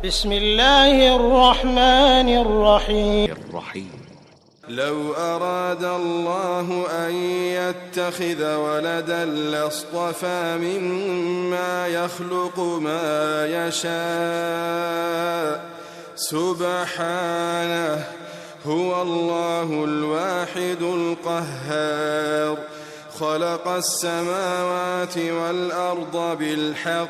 بسم الله الرحمن الرحيم لو أراد الله أن يتخذ ولدا لاصطفى مما يخلق ما يشاء سبحانه هو الله الواحد القهار خلق السماوات والأرض بالحق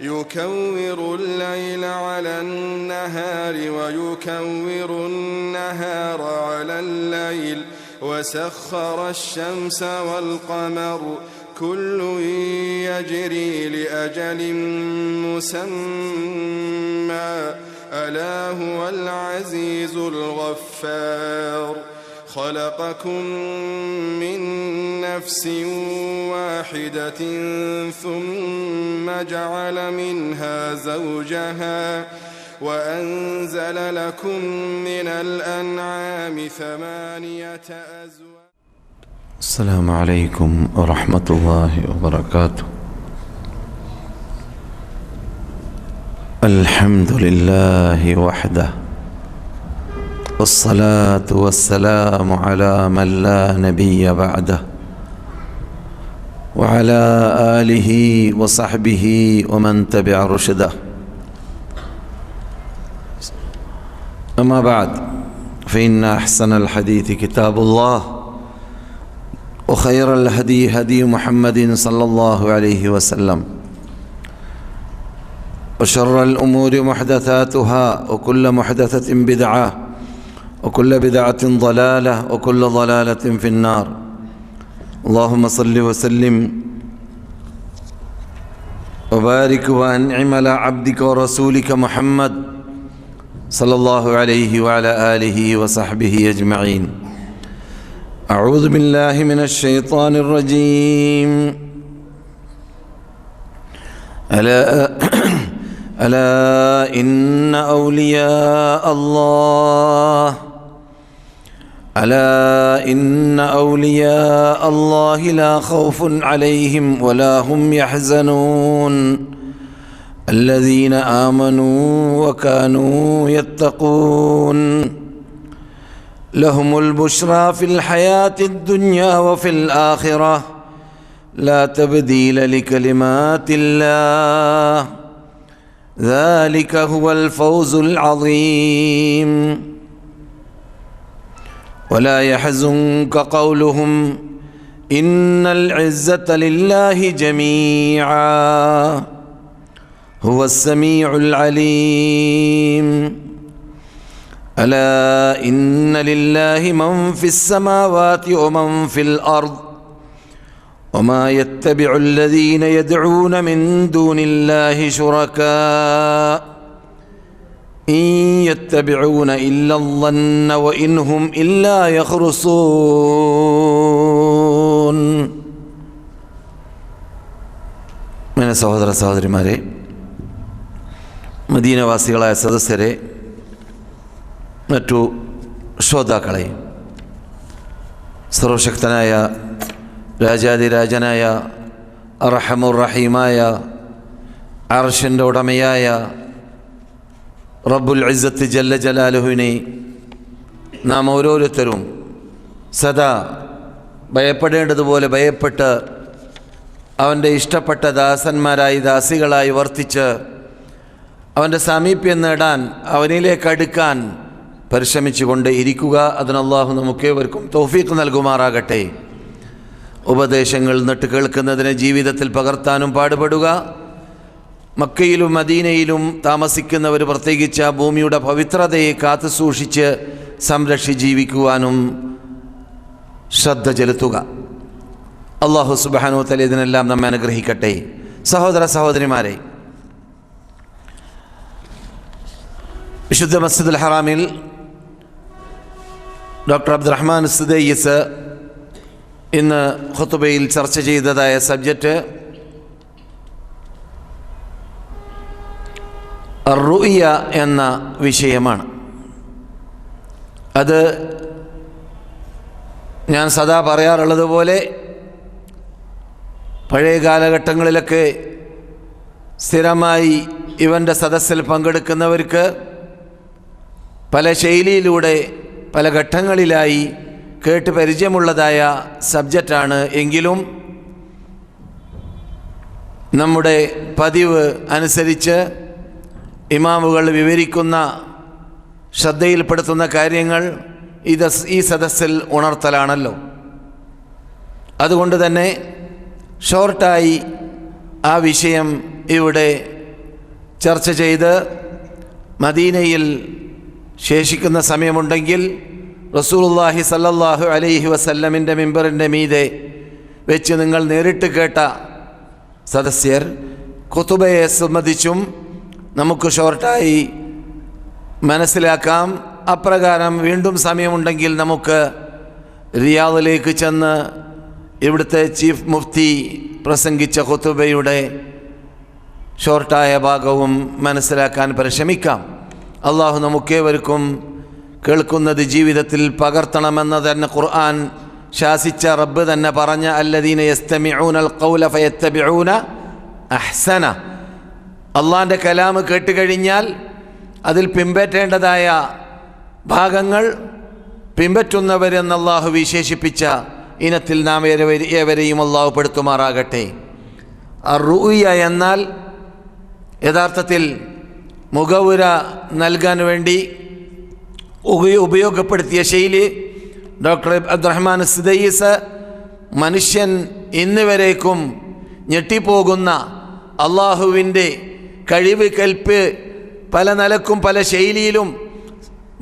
يكور الليل على النهار ويكور النهار على الليل وسخر الشمس والقمر كل يجري لأجل مسمى ألا هو العزيز الغفار خلقكم من نفس واحدة ثم جعل منها زوجها وأنزل لكم من الأنعام 8 أزواج. السلام عليكم ورحمة الله وبركاته. الحمد لله وحده والصلاة والسلام على من لا نبي بعده وعلى آله وصحبه ومن تبع رشده. أما بعد فإن أحسن الحديث كتاب الله وخير الهدي هدي محمد صلى الله عليه وسلم وشر الأمور محدثاتها وكل محدثة بدعة وكل بدعة ضلالة وكل ضلالة في النار. اللهم صل وسلم وبارك وأنعم على عبدك ورسولك محمد صلى الله عليه وعلى آله وصحبه أجمعين. أعوذ بالله من الشيطان الرجيم. ألا إن أولياء الله لا خوف عليهم ولا هم يحزنون الذين آمنوا وكانوا يتقون لهم البشرى في الحياة الدنيا وفي الآخرة لا تبديل لكلمات الله ذلك هو الفوز العظيم. ولا يحزنك قولهم إن العزة لله جميعا هو السميع العليم. ألا إن لله من في السماوات ومن في الأرض وما يتبع الذين يدعون من دون الله شركاء إن يتبعون إلا الظن وإن هم إلا يخرصون. meine സഹോദര സഹോദരിമാരെ, മദീനവാസികളായ സദസ്യരെ, മറ്റു ശ്രോതാക്കളെ, സർവശക്തനായ രാജാതിരാജനായ അർഹമുർ-റഹീമായ അർശിൻ്റെ ഉടമയായ റബ്ബുൽ ഇസ്സത്ത് ജല്ല ജലാലുഹുവിനെ നാം ഓരോരുത്തരും സദാ ഭയപ്പെടേണ്ടതുപോലെ ഭയപ്പെട്ട് അവൻ്റെ ഇഷ്ടപ്പെട്ട ദാസന്മാരായി ദാസികളായി വർത്തിച്ച് അവൻ്റെ സാമീപ്യം നേടാൻ അവനിലേക്ക് അടുക്കാൻ പരിശ്രമിച്ചുകൊണ്ട് ഇരിക്കുക. അതിന് അല്ലാഹു നമുക്കേവർക്കും തൗഫീഖ് നൽകുമാറാകട്ടെ. ഉപദേശങ്ങൾ നട്ട് കേൾക്കുന്നതിനെ ജീവിതത്തിൽ പകർത്താനും പാടുപെടുക. മക്കയിലും മദീനയിലും താമസിക്കുന്നവർ പ്രത്യേകിച്ച് ആ ഭൂമിയുടെ പവിത്രതയെ കാത്തു സൂക്ഷിച്ച് സംരക്ഷിച്ച് ജീവിക്കുവാനും ശ്രദ്ധ ചെലുത്തുക. അല്ലാഹു സുബ്ഹാനഹു വ തആല ഇതിനെല്ലാം നമ്മെ അനുഗ്രഹിക്കട്ടെ. സഹോദര സഹോദരിമാരെ, വിശുദ്ധ മസ്ജിദുൽ ഹറാമിൽ ഡോക്ടർ അബ്ദുറഹ്മാൻ സുദൈസ് ഇന്ന് ഖുതുബയിൽ ചർച്ച ചെയ്തതായ സബ്ജക്റ്റ് റുഇയ എന്ന വിഷയമാണ്. അത് ഞാൻ സദാ പറയാറുള്ളത് പോലെ പഴയ കാലഘട്ടങ്ങളിലൊക്കെ സ്ഥിരമായി ഇവൻ്റെ സദസ്സിൽ പങ്കെടുക്കുന്നവർക്ക് പല ശൈലിയിലൂടെ പല ഘട്ടങ്ങളിലായി കേട്ട് പരിചയമുള്ളതായ സബ്ജക്റ്റാണ്. എങ്കിലും നമ്മുടെ പതിവ് അനുസരിച്ച് ഇമാമുകൾ വിവരിക്കുന്ന ശ്രദ്ധയിൽപ്പെടുത്തുന്ന കാര്യങ്ങൾ ഈ സദസ്സിൽ ഉണർത്തലാണല്ലോ. അതുകൊണ്ട് തന്നെ ഷോർട്ടായി ആ വിഷയം ഇവിടെ ചർച്ച ചെയ്ത് മദീനയിൽ ശേഷിക്കുന്ന സമയമുണ്ടെങ്കിൽ റസൂലുള്ളാഹി സല്ലല്ലാഹു അലൈഹി വസല്ലമിൻ്റെ മിമ്പറിൻ്റെ മീതെ വെച്ച് നിങ്ങൾ നേരിട്ട് കേട്ട സദസ്യർ ഖുതുബയെ സംബന്ധിച്ചും നമുക്ക് ഷോർട്ടായി മനസ്സിലാക്കാം. അപ്രകാരം വീണ്ടും സമയമുണ്ടെങ്കിൽ നമുക്ക് റിയാദിലേക്ക് ചെന്ന് ഇവിടുത്തെ ചീഫ് മുഫ്തി പ്രസംഗിച്ച ഖുതുബയുടെ ഷോർട്ടായ ഭാഗവും മനസ്സിലാക്കാൻ പരിശ്രമിക്കാം. അള്ളാഹു നമുക്കേവർക്കും കേൾക്കുന്നത് ജീവിതത്തിൽ പകർത്തണമെന്ന് തന്നെ ഖുർആൻ ശാസിച്ച റബ്ബ് തന്നെ പറഞ്ഞ അല്ലദീന യസ്തമിഊനൽ ഖൗല ഫയത്തബിഊന അഹ്സന. അള്ളാഹിൻ്റെ കലാമ് കേട്ടുകഴിഞ്ഞാൽ അതിൽ പിൻപറ്റേണ്ടതായ ഭാഗങ്ങൾ പിൻപറ്റുന്നവരെന്ന് അള്ളാഹു വിശേഷിപ്പിച്ച ഇനത്തിൽ നാം ഏവരെയും അള്ളാഹു പെടുത്തുമാറാകട്ടെ. അർറുയ എന്നാൽ യഥാർത്ഥത്തിൽ മുഖവുര നൽകാൻ വേണ്ടി ഉപയോഗപ്പെടുത്തിയ ശൈലി ഡോക്ടർ അബ്ദുറഹ്മാൻ സുദൈസ് മനുഷ്യൻ ഇന്നുവരേക്കും ഞെട്ടിപ്പോകുന്ന അള്ളാഹുവിൻ്റെ കഴിവ് കൽപ്പ് പല നിലക്കും പല ശൈലിയിലും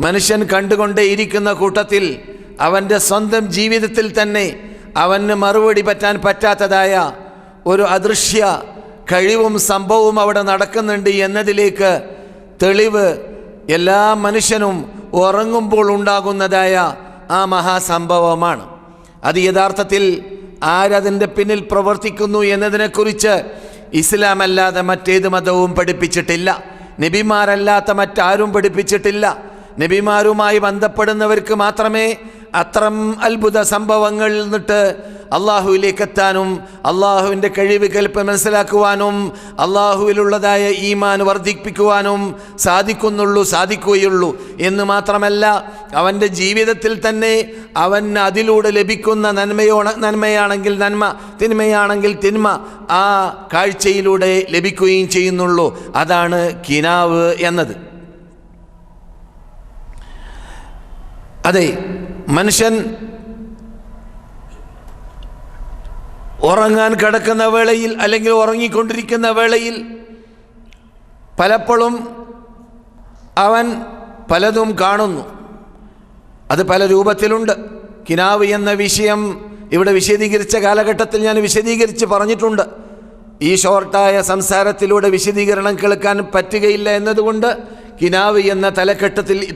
മനുഷ്യൻ കണ്ടുകൊണ്ടേയിരിക്കുന്ന കൂട്ടത്തിൽ അവൻ്റെ സ്വന്തം ജീവിതത്തിൽ തന്നെ അവന് മറുപടി പറ്റാൻ പറ്റാത്തതായ ഒരു അദൃശ്യ കഴിവും സംഭവവും അവിടെ നടക്കുന്നുണ്ട് എന്നതിലേക്ക് തെളിവ് എല്ലാ മനുഷ്യനും ഉറങ്ങുമ്പോൾ ഉണ്ടാകുന്നതായ ആ മഹാസംഭവമാണ്. അത് യഥാർത്ഥത്തിൽ ആരതിൻ്റെ പിന്നിൽ പ്രവർത്തിക്കുന്നു എന്നതിനെക്കുറിച്ച് ഇസ്ലാം അല്ലാതെ മറ്റേത് മതവും പഠിപ്പിച്ചിട്ടില്ല. നബിമാരല്ലാത്ത മറ്റാരും പഠിപ്പിച്ചിട്ടില്ല. നബിമാരുമായി ബന്ധപ്പെടുന്നവർക്ക് മാത്രമേ അത്തരം അത്ഭുത സംഭവങ്ങളിൽ നിന്നിട്ട് അള്ളാഹുവിലേക്ക് എത്താനും അള്ളാഹുവിൻ്റെ കഴിവ് കൽപ്പ് മനസ്സിലാക്കുവാനും അള്ളാഹുവിലുള്ളതായ ഈമാൻ വർദ്ധിപ്പിക്കുവാനും സാധിക്കുകയുള്ളൂ എന്ന് മാത്രമല്ല, അവൻ്റെ ജീവിതത്തിൽ തന്നെ അവന് അതിലൂടെ ലഭിക്കുന്ന നന്മയാണെങ്കിൽ നന്മ, തിന്മയാണെങ്കിൽ തിന്മ ആ കാഴ്ചയിലൂടെ ലഭിക്കുകയും ചെയ്യുന്നുള്ളൂ. അതാണ് കിനാവ് എന്നത്. അതെ, മനുഷ്യൻ ഉറങ്ങാൻ കിടക്കുന്ന വേളയിൽ അല്ലെങ്കിൽ ഉറങ്ങിക്കൊണ്ടിരിക്കുന്ന വേളയിൽ പലപ്പോഴും അവൻ പലതും കാണുന്നു. അത് പല രൂപത്തിലുണ്ട്. കിനാവ് എന്ന വിഷയം ഇവിടെ വിശദീകരിച്ച കാലഘട്ടത്തിൽ ഞാൻ വിശദീകരിച്ച് പറഞ്ഞിട്ടുണ്ട്. ഈ ഷോർട്ടായ സംസാരത്തിലൂടെ വിശദീകരണം കേൾക്കാൻ പറ്റുകയില്ല എന്നതുകൊണ്ട് കിനാവ് എന്ന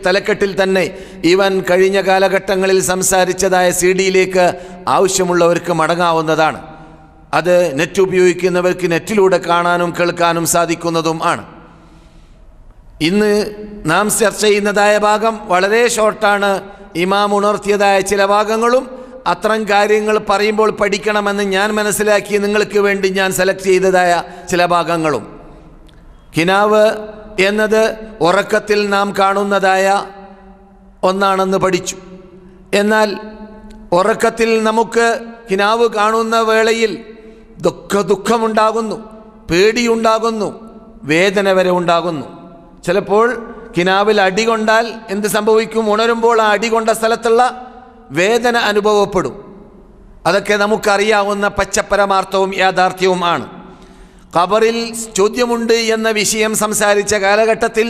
തലക്കെട്ടിൽ തന്നെ ഇവൻ കഴിഞ്ഞ കാലഘട്ടങ്ങളിൽ സംസാരിച്ചതായ CD-യിലേക്ക് ആവശ്യമുള്ളവർക്ക് മടങ്ങാവുന്നതാണ്. അത് നെറ്റ് ഉപയോഗിക്കുന്നവർക്ക് നെറ്റിലൂടെ കാണാനും കേൾക്കാനും സാധിക്കുന്നതും ആണ്. ഇന്ന് നാം ചർച്ച ചെയ്യുന്നതായ ഭാഗം വളരെ ഷോർട്ടാണ്. ഇമാം ഉണർത്തിയതായ ചില ഭാഗങ്ങളും അത്തരം കാര്യങ്ങൾ പറയുമ്പോൾ പഠിക്കണമെന്ന് ഞാൻ മനസ്സിലാക്കി നിങ്ങൾക്ക് വേണ്ടി ഞാൻ സെലക്ട് ചെയ്തതായ ചില ഭാഗങ്ങളും. കിനാവ് എന്നത് ഉറക്കത്തിൽ നാം കാണുന്നതായ ഒന്നാണെന്ന് പഠിച്ചു. എന്നാൽ ഉറക്കത്തിൽ നമുക്ക് കിനാവ് കാണുന്ന വേളയിൽ ദുഃഖമുണ്ടാകുന്നു, പേടിയുണ്ടാകുന്നു, വേദന വരെ ഉണ്ടാകുന്നു. ചിലപ്പോൾ കിനാവിൽ അടി കൊണ്ടാൽ എന്ത് സംഭവിക്കും? ഉണരുമ്പോൾ ആ അടി കൊണ്ട സ്ഥലത്തുള്ള വേദന അനുഭവപ്പെടും. അതൊക്കെ നമുക്കറിയാവുന്ന പച്ചപ്പരമാർത്ഥവും യാഥാർത്ഥ്യവും ആണ്. ഖബറിൽ ചോദ്യമുണ്ട് എന്ന വിഷയം സംസാരിച്ച കാലഘട്ടത്തിൽ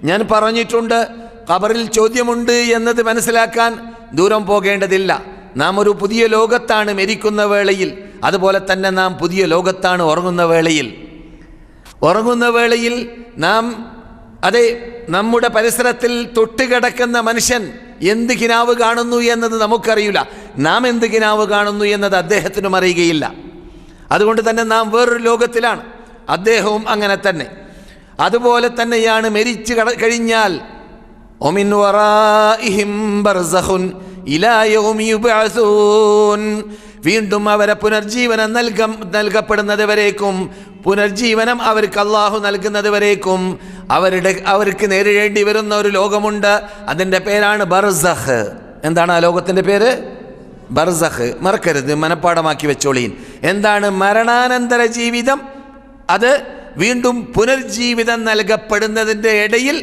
ഞാൻ പറഞ്ഞിട്ടുണ്ട്, ഖബറിൽ ചോദ്യമുണ്ട് എന്നത് മനസ്സിലാക്കാൻ ദൂരം പോകേണ്ടതില്ല. നാം ഒരു പുതിയ ലോകത്താണ് മരിക്കുന്ന വേളയിൽ. അതുപോലെ തന്നെ നാം പുതിയ ലോകത്താണ് ഉറങ്ങുന്ന വേളയിൽ നാം നമ്മുടെ പരിസരത്തിൽ തൊട്ടുകിടക്കുന്ന മനുഷ്യൻ എന്ത് കിനാവ് കാണുന്നു എന്നത് നമുക്കറിയില്ല. നാം എന്ത് കിനാവ് കാണുന്നു എന്നത് അദ്ദേഹത്തിനും അറിയുകയില്ല. അതുകൊണ്ട് തന്നെ നാം വേറൊരു ലോകത്തിലാണ്, അദ്ദേഹവും അങ്ങനെ തന്നെ. അതുപോലെ തന്നെയാണ് മരിച്ചു കഴിഞ്ഞാൽ ഒമിൻ വറാഇഹിം ബർസഖുൻ ഇലാ യൗമി യുബ്അസൂൻ, വീണ്ടും അവരെ പുനർജീവനം നൽകപ്പെടുന്നത് വരേക്കും, പുനർജീവനം അവർക്ക് അള്ളാഹു നൽകുന്നത് വരേക്കും അവർക്ക് നേരിടേണ്ടി വരുന്ന ഒരു ലോകമുണ്ട്. അതിൻ്റെ പേരാണ് ബർസഖ്. എന്താണ് ആ ലോകത്തിൻ്റെ പേര്? ബർസഖ്. മറക്കരുത്, മനപ്പാടമാക്കി വെച്ചോളീൻ. എന്താണ് മരണാനന്തര ജീവിതം? അത് വീണ്ടും പുനർജീവിതം നൽകപ്പെടുന്നതിൻ്റെ ഇടയിൽ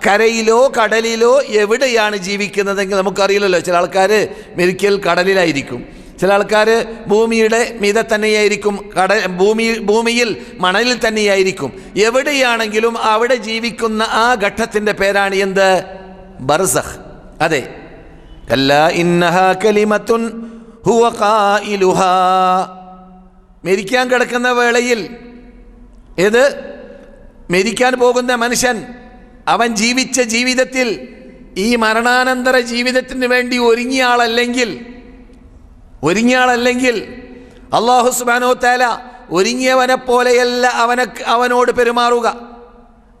കരയിലോ കടലിലോ എവിടെയാണ് ജീവിക്കുന്നതെങ്കിൽ നമുക്കറിയില്ലല്ലോ. ചില ആൾക്കാർ മെരിക്കൽ കടലിലായിരിക്കും, ചില ആൾക്കാർ ഭൂമിയുടെ മീതെ തന്നെയായിരിക്കും, ഭൂമിയിൽ മണലിൽ തന്നെയായിരിക്കും. എവിടെയാണെങ്കിലും അവിടെ ജീവിക്കുന്ന ആ ഘട്ടത്തിൻ്റെ പേരാണ് എന്ത്? ബർസഖ്. അതെ, കല്ലാ ഇന്നഹാ കലിമത്തുൻ ഹുവ ഖായിലുഹാ. മരിക്കാൻ കിടക്കുന്ന വേളയിൽ മരിക്കാൻ പോകുന്ന മനുഷ്യൻ അവൻ ജീവിച്ച ജീവിതത്തിൽ ഈ മരണാനന്തര ജീവിതത്തിന് വേണ്ടി ഒരുങ്ങിയ ആളല്ലെങ്കിൽ അല്ലാഹു സുബ്ഹാനഹു വ തആല ഒരുങ്ങിയവനെ പോലെയല്ല അവനോട് പെരുമാറുക.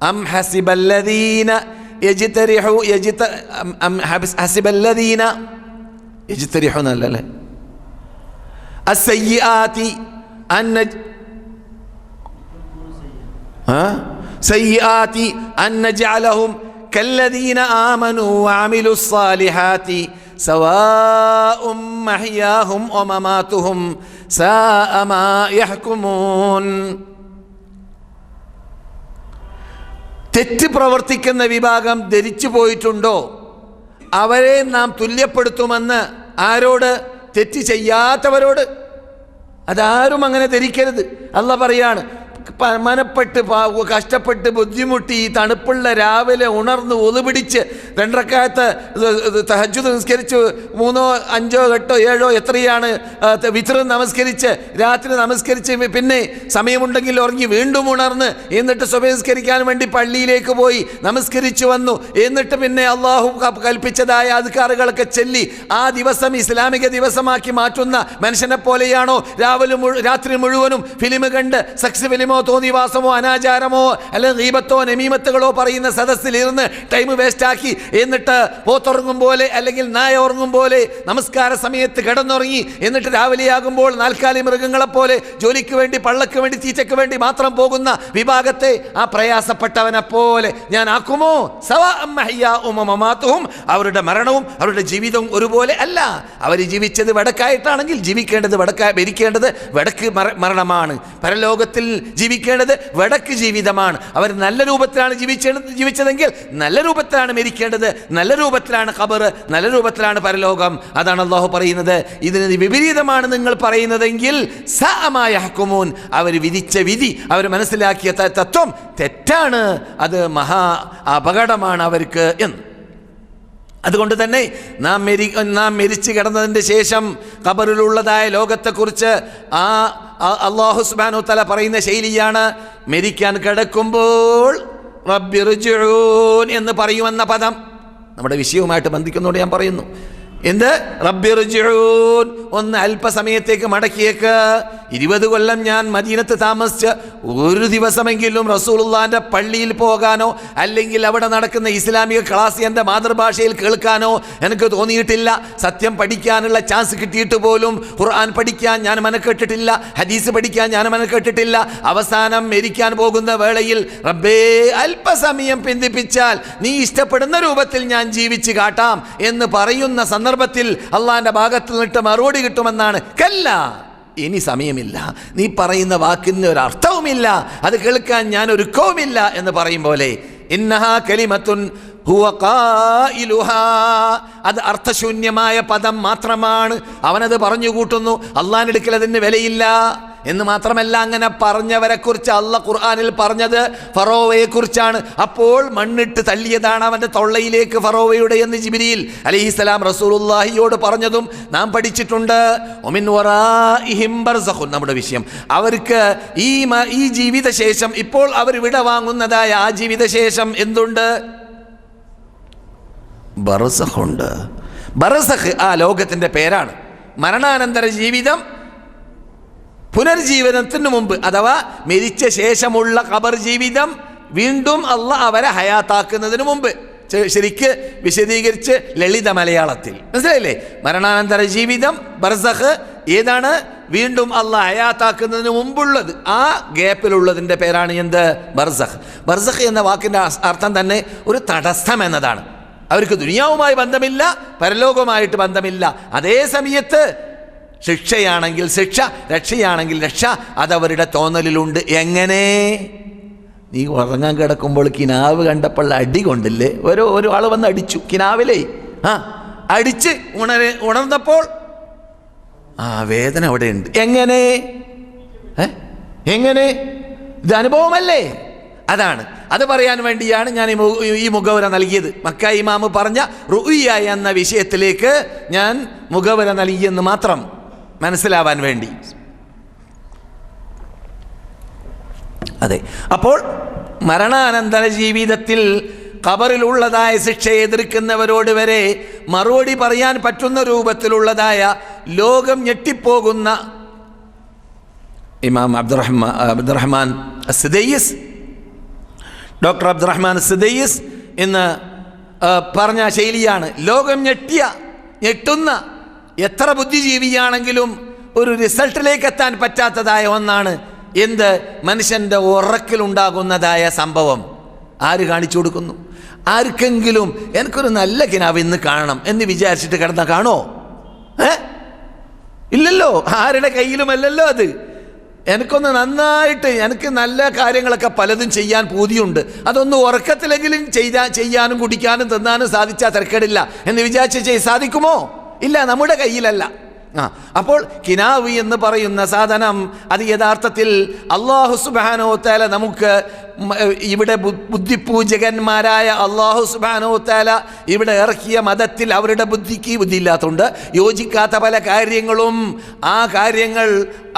അം ഹസിബല്ലദീന യജ്തരിഹൂനല്ലേ അസ്സയ്യിആതി സയ്യിആതി അൻ നജഅലഹും കല്ലദീന ആമനൂ വഅമിലുസ് സാലിഹാതി സവാഉം മഹ്യാഹും വമമാതുഹും സാഅ മാ യഹ്കുമൂൻ. തെറ്റ് പ്രവർത്തിക്കുന്ന വിഭാഗം ധരിച്ചു പോയിട്ടുണ്ടോ അവരെ നാം തുല്യപ്പെടുത്തുമെന്ന്. ആരോട്? തെറ്റ് ചെയ്യാത്തവരോട്. അതാരും അങ്ങനെ ധരിക്കരുത്. അല്ലാഹ് പറയാണ്, മനപ്പെട്ട് കഷ്ടപ്പെട്ട് ബുദ്ധിമുട്ടി ഈ തണുപ്പുള്ള രാവിലെ ഉണർന്ന് ഒതുപിടിച്ച് 2 റക്അത്ത് തഹജ്ജുദ് നിസ്കരിച്ച് 3, 5, 8, 7 എത്രയാണ് വിത്ർ നമസ്കരിച്ച് രാത്രി നമസ്കരിച്ച് പിന്നെ സമയമുണ്ടെങ്കിൽ ഉറങ്ങി വീണ്ടും ഉണർന്ന് എന്നിട്ട് സുബഹി നിസ്കരിക്കാൻ വേണ്ടി പള്ളിയിലേക്ക് പോയി നമസ്കരിച്ചു വന്നു. എന്നിട്ട് പിന്നെ അള്ളാഹു കൽപ്പിച്ചതായ അദ്കാറുകളൊക്കെ ചൊല്ലി ആ ദിവസം ഇസ്ലാമിക ദിവസമാക്കി മാറ്റുന്ന മനുഷ്യനെ പോലെയാണോ രാത്രി മുഴുവനും ഫിലിം കണ്ട് സെക്സ് ഫിലിമോ തോന്നിവാസമോ അനാചാരമോ അല്ലെങ്കിൽ ഗീബത്തോ നമീമത്തുകളോ പറയുന്ന സദസ്സിലിരുന്ന് ടൈം വേസ്റ്റാക്കി എന്നിട്ട് പോത്തുറങ്ങും പോലെ അല്ലെങ്കിൽ നായ ഉറങ്ങും പോലെ നമസ്കാര സമയത്ത് കിടന്നുറങ്ങി എന്നിട്ട് രാവിലെയാകുമ്പോൾ 4 മൃഗങ്ങളെപ്പോലെ ജോലിക്ക് വേണ്ടി പള്ളക്ക് വേണ്ടി തീറ്റയ്ക്ക് വേണ്ടി മാത്രം പോകുന്ന വിഭാഗത്തെ ആ പ്രയാസപ്പെട്ടവനെ പോലെ ഞാൻ ആക്കുമോ? അവരുടെ മരണവും അവരുടെ ജീവിതവും ഒരുപോലെ അല്ല. അവർ ജീവിച്ചത് വടക്കായിട്ടാണെങ്കിൽ മരിക്കേണ്ടത് വടക്ക് മരണമാണ്. പരലോകത്തിൽ ജീവിക്കേണ്ടത് വടക്ക് ജീവിതമാണ്. അവർ നല്ല രൂപത്തിലാണ് ജീവിച്ചതെങ്കിൽ നല്ല രൂപത്തിലാണ് മരിക്കേണ്ടത്, നല്ല രൂപത്തിലാണ് ഖബർ, നല്ല രൂപത്തിലാണ് പരലോകം. അതാണ് അല്ലാഹു പറയുന്നത്. ഇതിന് വിപരീതമാണ് നിങ്ങൾ പറയുന്നതെങ്കിൽ സഅമായഹ്കുമൂൻ, അവർ വിധിച്ച വിധി, അവർ മനസ്സിലാക്കിയ തത്വം തെറ്റാണ്, അത് മഹാ അപകടമാണ് അവർക്ക് എന്ന്. അതുകൊണ്ട് തന്നെ നാം മരിച്ചു കിടന്നതിൻ്റെ ശേഷം ഖബറിലുള്ളതായ ലോകത്തെക്കുറിച്ച് അല്ലാഹു സുബ്ഹാനഹു വ തആല പറയുന്ന ശൈലിയാണ് മരിക്കാൻ കിടക്കുമ്പോൾ റബ്ബിർജിഊൻ എന്ന് പറയുമെന്ന പദം. നമ്മുടെ വിഷയവുമായിട്ട് ബന്ധിക്കുന്നതുകൊണ്ട് ഞാൻ പറയുന്നു. എന്ത്? റബ്ബിർജിഊൻ, ഒന്ന് അല്പസമയത്തേക്ക് മടക്കിയേക്ക്. 20 കൊല്ലം ഞാൻ മദീനത്ത് താമസിച്ച് ഒരു ദിവസമെങ്കിലും റസൂലുള്ളാഹിന്റെ പള്ളിയിൽ പോകാനോ അല്ലെങ്കിൽ അവിടെ നടക്കുന്ന ഇസ്ലാമിക ക്ലാസ് എൻ്റെ മാതൃഭാഷയിൽ കേൾക്കാനോ എനിക്ക് തോന്നിയിട്ടില്ല. സത്യം പഠിക്കാനുള്ള ചാൻസ് കിട്ടിയിട്ട് പോലും ഖുർആൻ പഠിക്കാൻ ഞാൻ മനക്കെട്ടിട്ടില്ല, ഹദീസ് പഠിക്കാൻ ഞാൻ മനക്കെട്ടിട്ടില്ല. അവസാനം മരിക്കാൻ പോകുന്ന വേളയിൽ റബ്ബേ അല്പസമയം പിന്തിപ്പിച്ചാൽ നീ ഇഷ്ടപ്പെടുന്ന രൂപത്തിൽ ഞാൻ ജീവിച്ച് കാട്ടാം എന്ന് പറയുന്ന സന്ദർഭത്തിൽ അള്ളാഹിന്റെ ഭാഗത്ത് നിന്നിട്ട് മറുപടി കിട്ടുമെന്നാണ്. കല്ല, ഇനി സമയമില്ല, നീ പറയുന്ന വാക്കിന് ഒരു അർത്ഥവുമില്ല, അത് കേൾക്കാൻ ഞാൻ ഒരുക്കവുമില്ല എന്ന് പറയും പോലെ ഇന്നഹാ കലിമത്തുൻ ഹുവ ഖായിലുഹാ, അത് അർത്ഥശൂന്യമായ പദം മാത്രമാണ്. അവനത് പറഞ്ഞു കൂട്ടുന്നു. അള്ളാഹിന്റെ അടുക്കൽ അതിന് വിലയില്ല എന്ന് മാത്രമല്ല, അങ്ങനെ പറഞ്ഞവരെ കുറിച്ച് അള്ളാഹ് ഖുർആനിൽ പറഞ്ഞത് ഫറോവയെ കുറിച്ചാണ്. അപ്പോൾ മണ്ണിട്ട് തള്ളിയതാണ് അവന്റെ തൊള്ളയിലേക്ക് ഫറോവയുടെ എന്ന് ജിബ്രീൽ അലൈഹിസ്സലാം റസൂലുള്ളാഹിയോട് പറഞ്ഞതും നാം പഠിച്ചിട്ടുണ്ട്. ഒമിൻ വറാഇഹിം ബർസഖുൻ, നമ്മുടെ വിഷയം. അവർക്ക് ഈ ജീവിതശേഷം, ഇപ്പോൾ അവർ വിട വാങ്ങുന്നതായ ആ ജീവിതശേഷം എന്തുണ്ട്? ബർസഖുണ്ട്. ബർസഖ് ആ ലോകത്തിന്റെ പേരാണ്. മരണാനന്തര ജീവിതം പുനർജീവനത്തിന് മുമ്പ്, അഥവാ മരിച്ച ശേഷമുള്ള ഖബർ ജീവിതം, വീണ്ടും അള്ളാഹ് അവരെ ഹയാത്താക്കുന്നതിന് മുമ്പ്. ശരിക്ക് വിശദീകരിച്ച് ലളിത മലയാളത്തിൽ മനസ്സിലായില്ലേ? മരണാനന്തര ജീവിതം ബർസഖ് ഏതാണ്? വീണ്ടും അള്ളാഹ് ഹയാത്താക്കുന്നതിന് മുമ്പുള്ളത്, ആ ഗ്യാപ്പിലുള്ളതിൻ്റെ പേരാണ് എന്ത്? ബർസഖ്. ബർസഖ് എന്ന വാക്കിൻ്റെ അർത്ഥം തന്നെ ഒരു തടസ്സം എന്നതാണ്. അവർക്ക് ദുനിയാവുമായി ബന്ധമില്ല, പരലോകവുമായിട്ട് ബന്ധമില്ല. അതേ സമയത്ത് ശിക്ഷയാണെങ്കിൽ ശിക്ഷ, രക്ഷയാണെങ്കിൽ രക്ഷ, അതവരുടെ തോന്നലിലുണ്ട്. എങ്ങനെ? നീ ഉറങ്ങാൻ കിടക്കുമ്പോൾ കിനാവ് കണ്ടപ്പോൾ അടി കൊണ്ടില്ലേ? ഒരു ആൾ വന്ന് അടിച്ചു കിനാവിലേ, അടിച്ച് ഉണർന്നപ്പോൾ വേദന അവിടെ ഉണ്ട്. എങ്ങനെ? ഇത് അനുഭവമല്ലേ? അതാണ്, അത് പറയാൻ വേണ്ടിയാണ് ഞാൻ ഈ മുഖവര നൽകിയത്. മക്ക ഇമാമ് പറഞ്ഞ റുഇയ എന്ന വിഷയത്തിലേക്ക് ഞാൻ മുഖവര നൽകിയെന്ന് മാത്രം മനസ്സിലാവാൻ വേണ്ടി. അതെ, അപ്പോൾ മരണാനന്തര ജീവിതത്തിൽ ഖബറിലുള്ളതായ ശിക്ഷയെ എതിർക്കുന്നവരോട് വരെ മറുപടി പറയാൻ പറ്റുന്ന രൂപത്തിലുള്ളതായ ലോകം ഞെട്ടിപ്പോകുന്ന ഇമാം അബ്ദുറഹ്മാൻ അസ്സദയ്യിസ്, ഡോക്ടർ അബ്ദുറഹ്മാൻ അസ്സദയ്യിസ് എന്ന് പറഞ്ഞ ശൈലിയാണ്. ലോകം ഞെട്ടുന്ന എത്ര ബുദ്ധിജീവിയാണെങ്കിലും ഒരു റിസൾട്ടിലേക്ക് എത്താൻ പറ്റാത്തതായ ഒന്നാണ് എന്ത്? മനുഷ്യൻ്റെ ഉറക്കിലുണ്ടാകുന്നതായ സംഭവം. ആര് കാണിച്ചു കൊടുക്കുന്നു? ആർക്കെങ്കിലും എനിക്കൊരു നല്ല കിനാവ് ഇന്ന് കാണണം എന്ന് വിചാരിച്ചിട്ട് കിടന്ന കാണോ? ഇല്ലല്ലോ, ആരുടെ കയ്യിലുമല്ലല്ലോ അത്. എനിക്കൊന്ന് നന്നായിട്ട്, എനിക്ക് നല്ല കാര്യങ്ങളൊക്കെ പലതും ചെയ്യാൻ പൂതിയുണ്ട്, അതൊന്ന് ഉറക്കത്തിലെങ്കിലും ചെയ്യാനും കുടിക്കാനും തിന്നാനും സാധിച്ചാൽ തിരക്കേടില്ല എന്ന് വിചാരിച്ച് സാധിക്കുമോ? ഇല്ല, നമ്മുടെ കയ്യിലല്ല. അപ്പോൾ കിനാവ് എന്ന് പറയുന്ന സാധനം അത് യഥാർത്ഥത്തിൽ അല്ലാഹു സുബ്ഹാനഹു വ തആല നമുക്ക് ഇവിടെ ബുദ്ധിപൂജകന്മാരായ അല്ലാഹു സുബ്ഹാനഹു വ തആല ഇവിടെ ഇറക്കിയ മതത്തിൽ അവരുടെ ബുദ്ധിക്ക് ബുദ്ധിയില്ലാത്തതുകൊണ്ട് യോജിക്കാത്ത പല കാര്യങ്ങളും, ആ കാര്യങ്ങൾ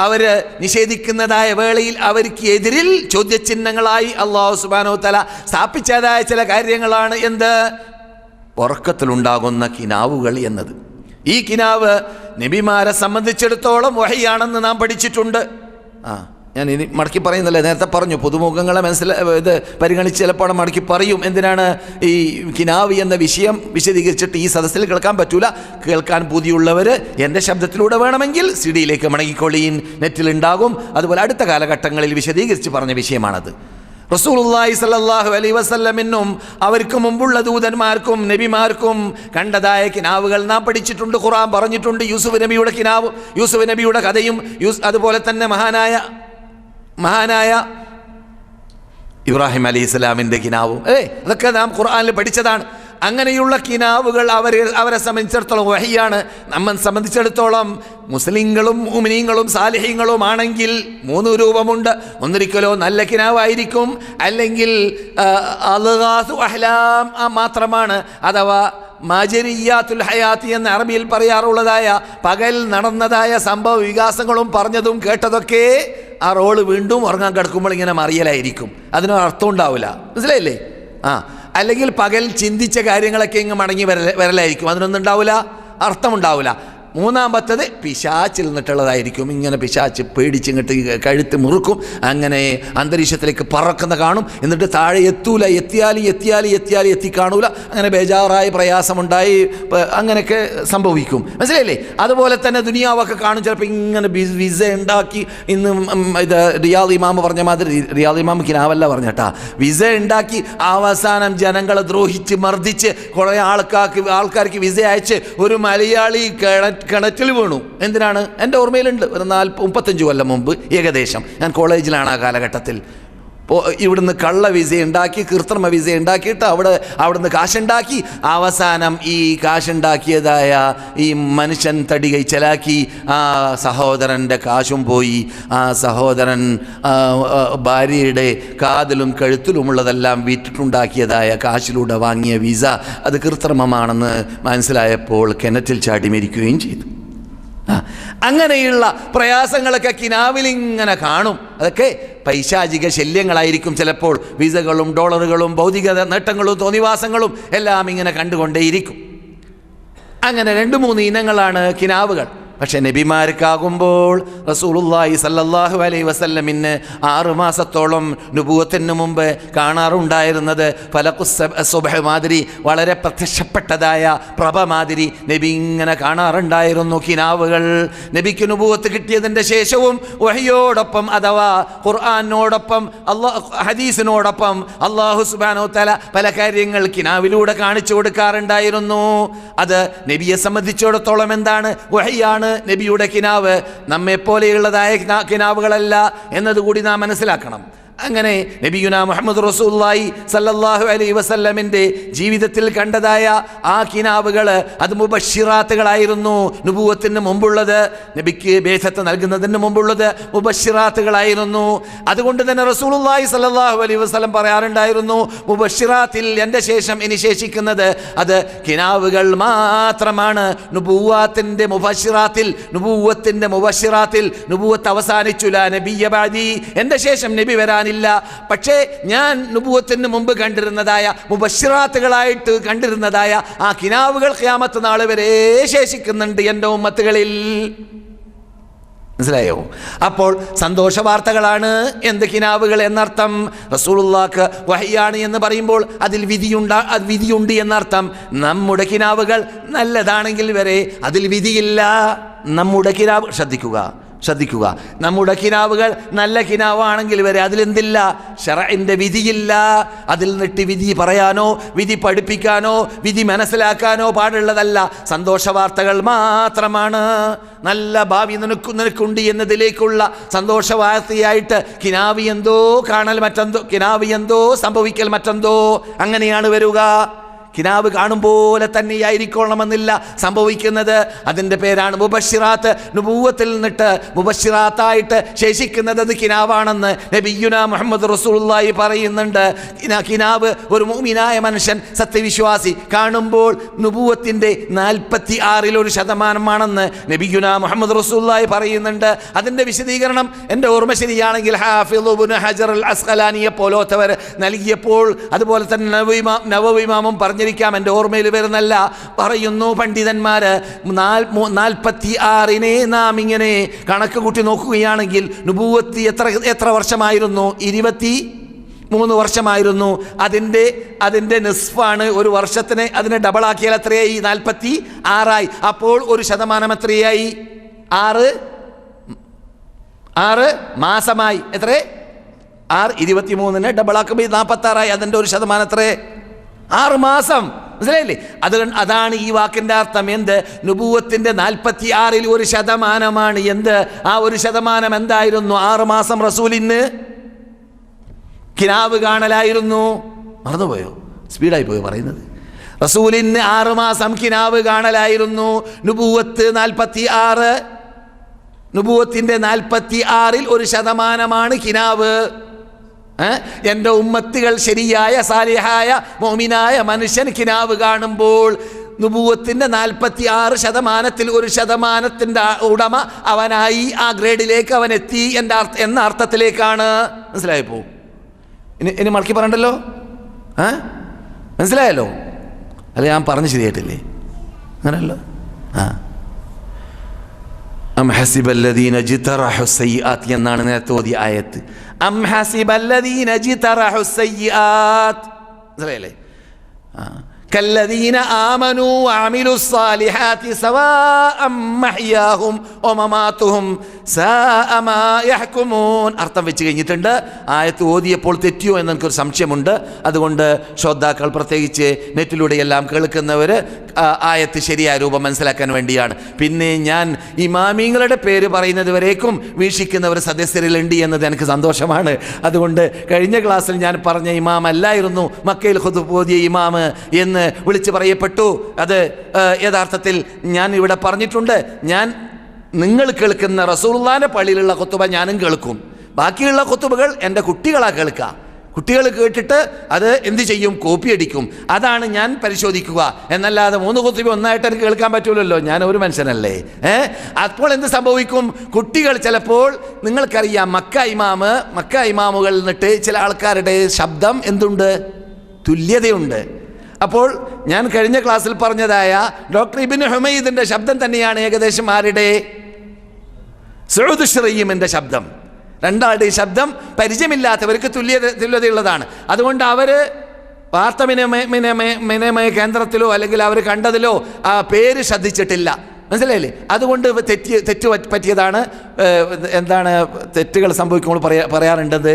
അവർ നിഷേധിക്കുന്നതായ വേളയിൽ അവർക്ക് എതിരിൽ ചോദ്യചിഹ്നങ്ങളായി അല്ലാഹു സുബ്ഹാനഹു വ തആല സ്ഥാപിച്ചതായ ചില കാര്യങ്ങളാണ് എന്ത്? ഉറക്കത്തിലുണ്ടാകുന്ന കിനാവുകൾ എന്നത്. ഈ കിനാവ് നബിമാരെ സംബന്ധിച്ചിടത്തോളം വഹയാണെന്ന് നാം പഠിച്ചിട്ടുണ്ട്. ഞാൻ ഇനി മടക്കി പറയുന്നില്ല, നേരത്തെ പറഞ്ഞു പുതുമുഖങ്ങളെ ഇത് പരിഗണിച്ച് ചിലപ്പോൾ മടക്കി പറയും. എന്തിനാണ് ഈ കിനാവ് എന്ന വിഷയം വിശദീകരിച്ചിട്ട് ഈ സദസ്സിൽ കേൾക്കാൻ പറ്റൂല? കേൾക്കാൻ പൂതിയുള്ളവർ എൻ്റെ ശബ്ദത്തിലൂടെ വേണമെങ്കിൽ സിഡിയിലേക്ക് മടങ്ങിക്കൊള്ളിയും, നെറ്റിലുണ്ടാകും. അതുപോലെ അടുത്ത കാലഘട്ടങ്ങളിൽ വിശദീകരിച്ച് പറഞ്ഞ വിഷയമാണത്. റസൂലുള്ളാഹി സ്വല്ലല്ലാഹു അലൈഹി വസല്ലമിനും അവർക്ക് മുമ്പുള്ള ദൂതന്മാർക്കും നബിമാർക്കും കണ്ടതായ കിനാവുകൾ നാം പഠിച്ചിട്ടുണ്ട്. ഖുർആൻ പറഞ്ഞിട്ടുണ്ട്. യൂസുഫ് നബിയുടെ കിനാവ്, യൂസുഫ് നബിയുടെ കഥയും, അതുപോലെ തന്നെ മഹാനായ ഇബ്രാഹിം അലൈഹിസ്സലാമിൻ്റെ കിനാവും അതൊക്കെ നാം ഖുർആനിൽ പഠിച്ചതാണ്. അങ്ങനെയുള്ള കിനാവുകൾ അവരെ സംബന്ധിച്ചിടത്തോളം വഹിയാണ്. നമ്മെ സംബന്ധിച്ചിടത്തോളം മുസ്ലിങ്ങളും മുഅ്മിനീങ്ങളും സാലിഹീങ്ങളും ആണെങ്കിൽ 3 രൂപമുണ്ട്. ഒന്നിരിക്കലോ നല്ല കിനാവായിരിക്കും, അല്ലെങ്കിൽ അൽഗാസു അഹ്ലാം മാത്രമാണ്. അഥവാ മാജരിയാത്തുൽ ഹയാത്തി എന്ന അറബിയിൽ പറയാറുള്ളതായ പകൽ നടന്നതായ സംഭവ വികാസങ്ങളും പറഞ്ഞതും കേട്ടതൊക്കെ ആ റോള് വീണ്ടും ഉറങ്ങാൻ കിടക്കുമ്പോൾ ഇങ്ങനെ മറിയലായിരിക്കും. അതിനൊരു അർത്ഥം ഉണ്ടാവില്ല. മനസ്സിലായില്ലേ? അല്ലെങ്കിൽ പകൽ ചിന്തിച്ച കാര്യങ്ങളൊക്കെ ഇങ്ങ് മടങ്ങി വരലായിരിക്കും. അതിനൊന്നും ഉണ്ടാവില്ല, അർത്ഥമുണ്ടാവില്ല. മൂന്നാമത്തത് പിശാച്ചിൽ നിന്നിട്ടുള്ളതായിരിക്കും. ഇങ്ങനെ പിശാച്ച് പേടിച്ചിങ്ങോട്ട് കഴുത്ത് മുറുക്കും, അങ്ങനെ അന്തരീക്ഷത്തിലേക്ക് പറക്കുന്ന കാണും. എന്നിട്ട് താഴെ എത്തിയാലും എത്തിക്കാണൂല. അങ്ങനെ ബേജാറായി പ്രയാസമുണ്ടായി അങ്ങനെയൊക്കെ സംഭവിക്കും. മനസ്സിലായില്ലേ? അതുപോലെ തന്നെ ദുനിയാവൊക്കെ കാണും. ചിലപ്പോൾ ഇങ്ങനെ വിസ ഉണ്ടാക്കി, ഇന്ന് ഇത് റിയാദ് ഇമാമ് പറഞ്ഞ മാതിരി, റിയാദ് ഇമാമ് കിനാവല്ല പറഞ്ഞേട്ടാ, വിസ ഉണ്ടാക്കി അവസാനം ജനങ്ങളെ ദ്രോഹിച്ച് മർദ്ദിച്ച് കുറേ ആൾക്കാർക്ക് വിസ അയച്ച് ഒരു മലയാളി കിണറ്റിൽ വീണു. എന്തിനാണ്? എൻ്റെ ഓർമ്മയിലുണ്ട്, ഒരു 35 കൊല്ലം മുമ്പ് ഏകദേശം. ഞാൻ കോളേജിലാണ് ആ കാലഘട്ടത്തിൽ. ഇവിടുന്ന് കള്ള വിസ ഉണ്ടാക്കി, കൃത്രിമ വിസ ഉണ്ടാക്കിയിട്ട് അവിടുന്ന് കാശുണ്ടാക്കി, അവസാനം ഈ കാശുണ്ടാക്കിയതായ ഈ മനുഷ്യൻ തടി കൈച്ചലാക്കി. ആ സഹോദരൻ്റെ കാശും പോയി. ആ സഹോദരൻ ഭാര്യയുടെ കാതിലും കഴുത്തിലുമുള്ളതെല്ലാം വിറ്റിട്ടുണ്ടാക്കിയതായ കാശിലൂടെ വാങ്ങിയ വിസ അത് കൃത്രിമമാണെന്ന് മനസ്സിലായപ്പോൾ കിണറ്റിൽ ചാടി മരിക്കുകയും ചെയ്തു. അങ്ങനെയുള്ള പ്രയാസങ്ങളൊക്കെ കിനാവിലിങ്ങനെ കാണും. അതൊക്കെ പൈശാചിക ശല്യങ്ങളായിരിക്കും. ചിലപ്പോൾ വിസകളും ഡോളറുകളും ഭൗതിക നേട്ടങ്ങളും തോന്നിവാസങ്ങളും എല്ലാം ഇങ്ങനെ കണ്ടുകൊണ്ടേയിരിക്കും. അങ്ങനെ 2-3 ഇനങ്ങളാണ് കിനാവുകൾ. പക്ഷെ നബിമാർക്കാകുമ്പോൾ റസൂലുള്ളാഹി സല്ലല്ലാഹു അലൈഹി വസല്ലമിന് 6 മാസത്തോളം നുബുവത്തിന് മുമ്പ് കാണാറുണ്ടായിരുന്നത് ഫലഖുസ്സുബ്ഹ് മാതിരി വളരെ പ്രത്യക്ഷപ്പെട്ടതായ പ്രഭ മാതിരി നബി ഇങ്ങനെ കാണാറുണ്ടായിരുന്നു കിനാവുകൾ. നബിക്ക് നുബുവത്ത് കിട്ടിയതിൻ്റെ ശേഷവും വഹയോടൊപ്പം അഥവാ ഖുർആനോടൊപ്പം ഹദീസിനോടൊപ്പം അല്ലാഹു സുബ്ഹാനഹു വതആല പല കാര്യങ്ങൾ കിനാവിലൂടെ കാണിച്ചു കൊടുക്കാറുണ്ടായിരുന്നു. അത് നബിയെ സംബന്ധിച്ചിടത്തോളം എന്താണ്? വഹയാണ് നബിയുടെ കിനാവ്. നമ്മെപ്പോലെയുള്ളതായ കിനാവുകളല്ല എന്നതുകൂടി നാം മനസ്സിലാക്കണം. അങ്ങനെ നബിയുനാ മുഹമ്മദ് റസൂലുള്ളാഹി സല്ലല്ലാഹു അലൈഹി വസല്ലമിൻ്റെ ജീവിതത്തിൽ കണ്ടതായ ആ കിനാവുകൾ അത് മുബശ്ശിറാത്തുകളായിരുന്നു. നുബുവത്തിന് മുമ്പുള്ളത്, നബിക്ക് ബേസത്ത് നൽകുന്നതിന് മുമ്പുള്ളത് മുബശ്ശിറാത്തുകളായിരുന്നു. അതുകൊണ്ട് തന്നെ റസൂലുള്ളാഹി സല്ലല്ലാഹു അലൈഹി വസല്ലം പറയാറുണ്ടായിരുന്നു, മുബശ്ശിറാത്തിൽ എൻ്റെ ശേഷം ഇനി ശേഷിക്കുന്നത് അത് കിനാവുകൾ മാത്രമാണ്. നുബുവത്തിൻ്റെ മുബശ്ശിറാത്തിൽ, നുബുവത്തിൻ്റെ മുബശ്ശിറാത്തിൽ നുബുവത്ത് അവസാനിച്ചുല നബിയ ബഅദി, എൻ്റെ ശേഷം നബി വരാൻ ഇല്ല. പക്ഷേ ഞാൻ നുബുവത്തിന് മുമ്പ് കണ്ടിരുന്നതായ മുബശ്ശിറാത്തുകളായിട്ട് കണ്ടിരുന്നതായ ആ കിനാവുകൾ ഖിയാമത്ത് നാൾ വരെ ശേഷിക്കുന്നുണ്ട് എൻ്റെ ഉമ്മത്തുകളിൽ. മനസ്സിലായോ? അപ്പോൾ സന്തോഷ വാർത്തകളാണ് എന്ത് കിനാവുകൾ എന്നർത്ഥം. റസൂലുള്ളാഹിക്ക് വഹയാണ് എന്ന് പറയുമ്പോൾ അതിൽ വിധിയുണ്ട് എന്നർത്ഥം. നമ്മുടെ കിനാവുകൾ നല്ലതാണെങ്കിൽ വരെ അതിൽ വിധിയില്ല. നമ്മുടെ കിനാവ് ശ്രദ്ധിക്കുക, നമ്മുടെ കിനാവുകൾ നല്ല കിനാവാണെങ്കിൽ വരെ അതിലെന്തില്ല? ശറഇന്റെ വിധിയില്ല. അതിൽ നിന്നിട്ട് വിധി പറയാനോ വിധി പഠിപ്പിക്കാനോ വിധി മനസ്സിലാക്കാനോ പാടുള്ളതല്ല. സന്തോഷ വാർത്തകൾ മാത്രമാണ്. നല്ല ഭാവി നിനക്കുണ്ട് എന്നതിലേക്കുള്ള സന്തോഷ വാർത്തയായിട്ട് കിനാവ് എന്തോ കാണൽ മറ്റെന്തോ, കിനാവ് എന്തോ സംഭവിക്കൽ മറ്റെന്തോ, അങ്ങനെയാണ് വരിക. കിനാവ് കാണും പോലെ തന്നെയായിരിക്കണമെന്നില്ല സംഭവിക്കുന്നത്. അതിൻ്റെ പേരാണ് മുബശ്ശിറാത്ത്. നുബുവത്തിൽ നിന്നിട്ട് മുബശ്ശിറാത്തായിട്ട് ശേഷിക്കുന്നത് അത് കിനാവാണെന്ന് നബിയുനാ മുഹമ്മദ് റസൂലുള്ളാഹി പറയുന്നുണ്ട്. കിനാവ് ഒരു മുഅ്മിനായ മനുഷ്യൻ, സത്യവിശ്വാസി കാണുമ്പോൾ നുബുവത്തിൻ്റെ 46% നബിയുനാ മുഹമ്മദ് റസൂലുള്ളാഹി പറയുന്നുണ്ട്. അതിൻ്റെ വിശദീകരണം എൻ്റെ ഓർമ്മ ശരിയാണെങ്കിൽ ഹാഫിള് ഇബ്നു ഹജർ അൽ അസ്ഖലാനിയെ പോലോത്തവർ നൽകിയപ്പോൾ, അതുപോലെ തന്നെ നവവി ഇമാമും പറഞ്ഞിരിക്കാം, എൻ്റെ ഓർമ്മയിൽ വരുന്നല്ല, പറയുന്നു പണ്ഡിതന്മാര് 46 നാം ഇങ്ങനെ കണക്ക് കൂട്ടി നോക്കുകയാണെങ്കിൽ നുബുവത്ത് എത്ര വർഷമായിരുന്നു? 23 വർഷമായിരുന്നു. അതിൻ്റെ നിസ്ഫാണ് ഒരു വർഷത്തിന്. അതിനെ ഡബിളാക്കിയാൽ എത്രയായി? 46 അപ്പോൾ 1% എത്രയായി? 6 മാസമായി. എത്ര? 23 ഡബിളാക്കുമ്പോൾ 46. അതിൻ്റെ 1% എത്ര? 6 മാസം. മനസ്സിലായില്ലേ? അതാണ് ഈ വാക്കിൻ്റെ അർത്ഥം. എന്ത്? നുബുവത്തിൻ്റെ 46-ൽ 1% എന്ത്? ആ 1% എന്തായിരുന്നു? 6 മാസം റസൂലിന് കിനാവ് കാണലായിരുന്നു. മറന്നുപോയോ? സ്പീഡായി പോയോ പറയുന്നത്? റസൂലിന് 6 മാസം കിനാവ് കാണലായിരുന്നു. നുബുവത്ത് 46, നുബുവത്തിൻ്റെ 46-ൽ 1% കിനാവ്. എൻ്റെ ഉമ്മത്തുകൾ ശരിയായ സാലിഹായ മോമിനായ മനുഷ്യൻ കിനാവ് കാണുമ്പോൾ നുബുവത്തിൻ്റെ 46%-ൽ 1%-ൻ്റെ ഉടമ അവനായി, ആ ഗ്രേഡിലേക്ക് അവൻ എത്തി എന്ന അർത്ഥത്തിലേക്കാണ്. മനസ്സിലായപ്പോ? ഇനി മടക്കി പറയണ്ടല്ലോ. മനസ്സിലായല്ലോ? അല്ല, ഞാൻ പറഞ്ഞു ശരിയായിട്ടില്ലേ? അങ്ങനല്ലോ. അം ഹസിബല്ലദീന ജിതറഹു സയ്യിആത്ത് എന്നാണ് നേരത്തെ ഓതിയ ആയത്ത്. അം ഹസിബല്ലദീന ജിതറഹു സയ്യിആത്ത്. മനസ്സിലായില്ലേ? കല്ലദീന ആമനൂ വഅമിലുസ് സാലിഹാത്തി സവാഅം മഹ്യാഹും വമമാതുഹും സാഅ മാ യഹ്കുമൂൻ. അർത്ഥം വെച്ച് കഴിഞ്ഞിട്ടുണ്ട്. ആയത്ത് ഓതിയപ്പോൾ തെറ്റിയോ എന്ന് എനിക്കൊരു സംശയമുണ്ട്. അതുകൊണ്ട് ശ്രോതാക്കൾ, പ്രത്യേകിച്ച് നെറ്റിലൂടെയെല്ലാം കേൾക്കുന്നവർ ആയത്ത് ശരിയായ രൂപം മനസ്സിലാക്കാൻ വേണ്ടിയാണ്. പിന്നെ ഞാൻ ഇമാമിങ്ങളുടെ പേര് പറയുന്നത് വരേക്കും വീക്ഷിക്കുന്നവർ സദസ്യരിലുണ്ട് എന്നത് എനിക്ക് സന്തോഷമാണ്. അതുകൊണ്ട് കഴിഞ്ഞ ക്ലാസ്സിൽ ഞാൻ പറഞ്ഞ ഇമാം അല്ലായിരുന്നു മക്കയിൽ ഖുതുബ ഓതിയ ഇമാം എന്ന് വിളിച്ചു പറയപ്പെട്ടു. അത് യഥാർത്ഥത്തിൽ ഞാൻ ഇവിടെ പറഞ്ഞിട്ടുണ്ട്. നിങ്ങൾ കേൾക്കുന്ന റസൂലുള്ളാഹിന്റെ പള്ളിയിലുള്ള ഖുതുബ ഞാനും കേൾക്കും. ബാക്കിയുള്ള ഖുതുബകൾ എൻ്റെ കുട്ടികളാ കേൾക്കുക. കുട്ടികൾ കേട്ടിട്ട് അത് എന്ത് ചെയ്യും? കോപ്പി അടിക്കും. അതാണ് ഞാൻ പരിശോധിക്കുക. എന്നല്ലാതെ 3 ഖുതുബ ഒന്നായിട്ട് എനിക്ക് കേൾക്കാൻ പറ്റൂലല്ലോ. ഞാൻ ഒരു മനുഷ്യനല്ലേ? അപ്പോൾ എന്ത് സംഭവിക്കും? കുട്ടികൾ ചിലപ്പോൾ, നിങ്ങൾക്കറിയാം, മക്ക ഇമാമുകളിൽ നിന്നിട്ട് ചില ആൾക്കാരുടെ ശബ്ദം എന്തുണ്ട്? തുല്യതയുണ്ട്. അപ്പോൾ ഞാൻ കഴിഞ്ഞ ക്ലാസ്സിൽ പറഞ്ഞതായ ഡോക്ടർ ഇബ്നു ഹുമൈദിൻ്റെ ശബ്ദം തന്നെയാണ് ഏകദേശം ആരുടെ? സഊദ് ശുറൈമിൻ്റെ ശബ്ദം. രണ്ടാളുടെ ശബ്ദം പരിചയമില്ലാത്തവർക്ക് തുല്യതയുള്ളതാണ്. അതുകൊണ്ട് അവർ വാർത്താവിനിമയ കേന്ദ്രത്തിലോ അല്ലെങ്കിൽ അവർ കണ്ടതിലോ ആ പേര് ശ്രദ്ധിച്ചിട്ടില്ല. മനസ്സിലായില്ലേ? അതുകൊണ്ട് തെറ്റ് പറ്റിയതാണ്. എന്താണ് തെറ്റുകൾ സംഭവിക്കുമ്പോൾ പറയാറുണ്ടത്